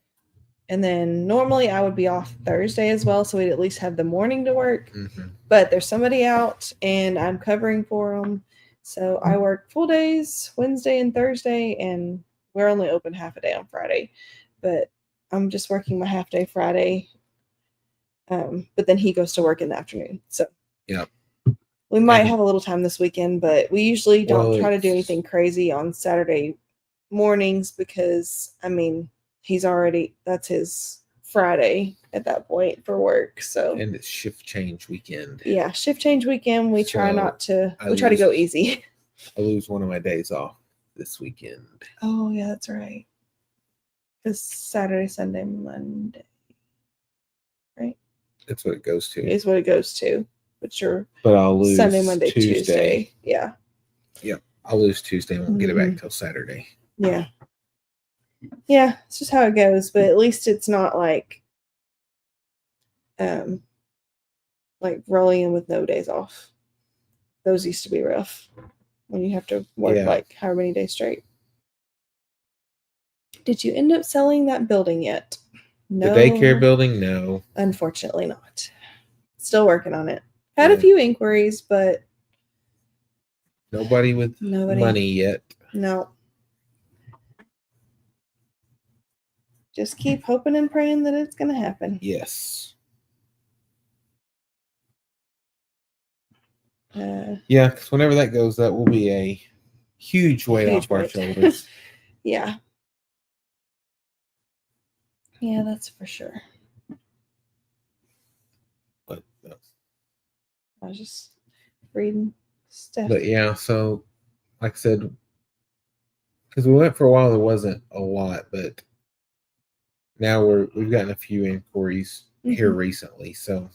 And then normally I would be off Thursday as well. So we'd at least have the morning to work. But there's somebody out and I'm covering for them. So I work full days Wednesday and Thursday. And we're only open half a day on Friday. But I'm just working my half day Friday. But then he goes to work in the afternoon. So yeah. We might have a little time this weekend, but we usually don't try to do anything crazy on Saturday mornings because, I mean, that's his Friday at that point for work. So and it's shift change weekend. Yeah, shift change weekend. We try to go easy. I lose one of my days off this weekend. Oh, yeah, that's right. It's Saturday, Sunday, Monday. Right? That's what it goes to. Is what it goes to. But I'll lose Sunday, Monday, Tuesday. Yeah. Yep. I'll lose Tuesday and won't get it back till Saturday. Yeah. Yeah, it's just how it goes, but at least it's not like rolling in with no days off. Those used to be rough when you have to work like however many days straight. Did you end up selling that building yet? No. The daycare building? No. Unfortunately not. Still working on it. Had a few inquiries, but nobody with money yet. No. Just keep hoping and praying that it's going to happen. Yes. Yeah, because whenever that goes, that will be a huge weight off our shoulders. Yeah. Yeah, that's for sure. But I was just reading stuff. But yeah, so like I said, Because we went for a while, there wasn't a lot, but now we've gotten a few inquiries here recently. So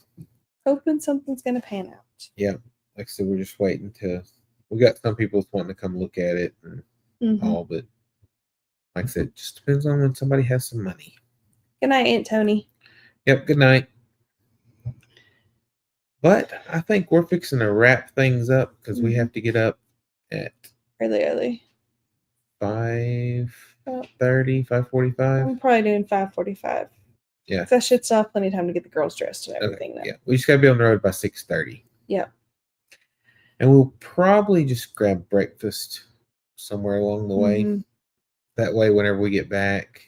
hoping something's gonna pan out. Yeah, like I said, we're just waiting to. We got some people wanting to come look at it and all, but like I said, it just depends on when somebody has some money. Good night, Aunt Tony. Yep, good night. But I think we're fixing to wrap things up because we have to get up at early. 5:30, 5:45. I'm probably doing 5:45. Yeah. That should still have plenty of time to get the girls dressed and everything. Okay. Yeah, we just got to be on the road by 6:30. Yeah. And we'll probably just grab breakfast somewhere along the way. That way, whenever we get back,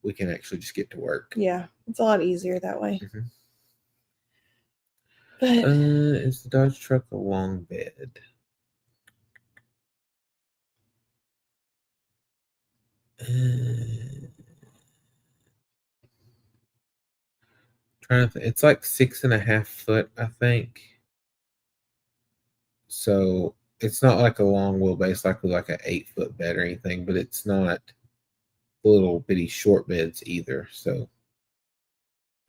we can actually just get to work. Yeah, it's a lot easier that way. But is the Dodge truck a long bed? Trying to it's like 6.5 foot, I think. So it's not like a long wheelbase, like an 8-foot bed or anything, but it's not little bitty short beds either. So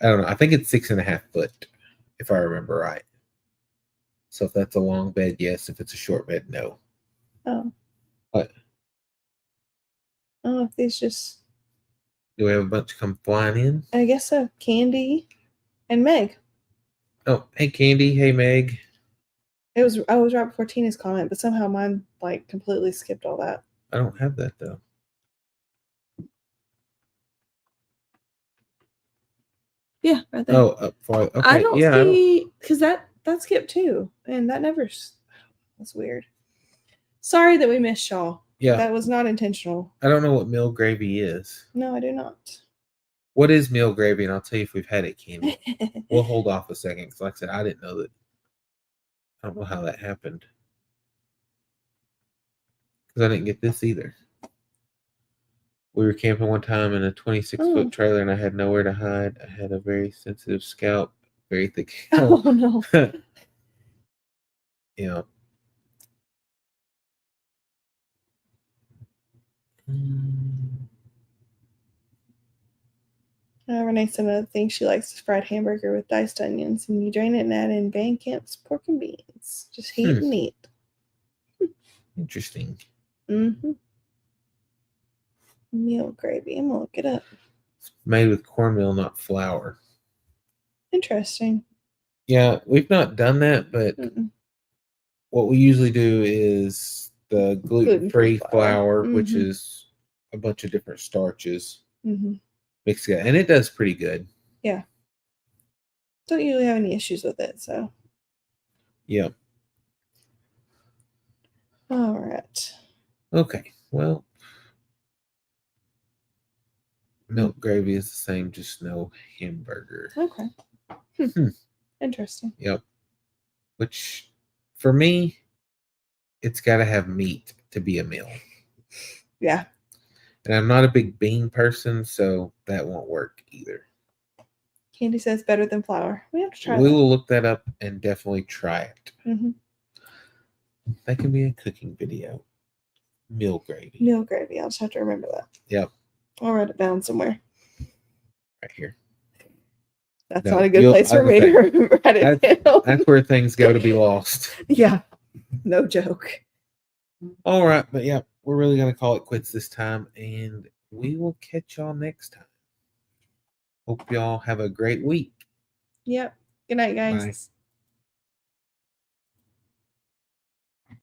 I don't know. I think it's 6.5 foot, if I remember right. So if that's a long bed, yes. If it's a short bed, no. Oh. What? I don't know if these just. Do we have a bunch come flying in? I guess so. Candy and Meg. Oh, hey Candy. Hey Meg. I was right before Tina's comment, but somehow mine like completely skipped all that. I don't have that though. Yeah, right there. Oh, up far. Okay. I don't see because that skipped too, and that never. That's weird. Sorry that we missed y'all. Yeah, that was not intentional. I don't know what meal gravy is. No, I do not. What is meal gravy? And I'll tell you if we've had it, Candy. We'll hold off a second because, like I said, I didn't know that. I don't know how that happened because I didn't get this either. We were camping one time in a 26-foot trailer, and I had nowhere to hide. I had a very sensitive scalp, very thick hair. Oh no! Yeah. Renee said another thing she likes is fried hamburger with diced onions, and you drain it and add in Van Camp's pork and beans. Just heat and eat. Interesting. Meal gravy. I'm gonna look it up. It's made with cornmeal, not flour. Interesting. Yeah, we've not done that, but what we usually do is the gluten-free flour, which is a bunch of different starches mixed together, and it does pretty good. Yeah. Don't usually have any issues with it, so. Yeah. All right. Okay. Well, milk gravy is the same, just no hamburger. Okay. Interesting. Yep. Which, for me, it's got to have meat to be a meal. Yeah. And I'm not a big bean person, so that won't work either. Candy says better than flour. We have to try We will look that up and definitely try it. That can be a cooking video. Meal gravy. Meal gravy. I'll just have to remember that. Yep. I'll write it down somewhere. Right here. That's not a good place for me to remember it down. That's where things go to be lost. Yeah. No joke. All right. But yeah, we're really going to call it quits this time, and we will catch y'all next time. Hope y'all have a great week. Yep. Good night, guys. Bye.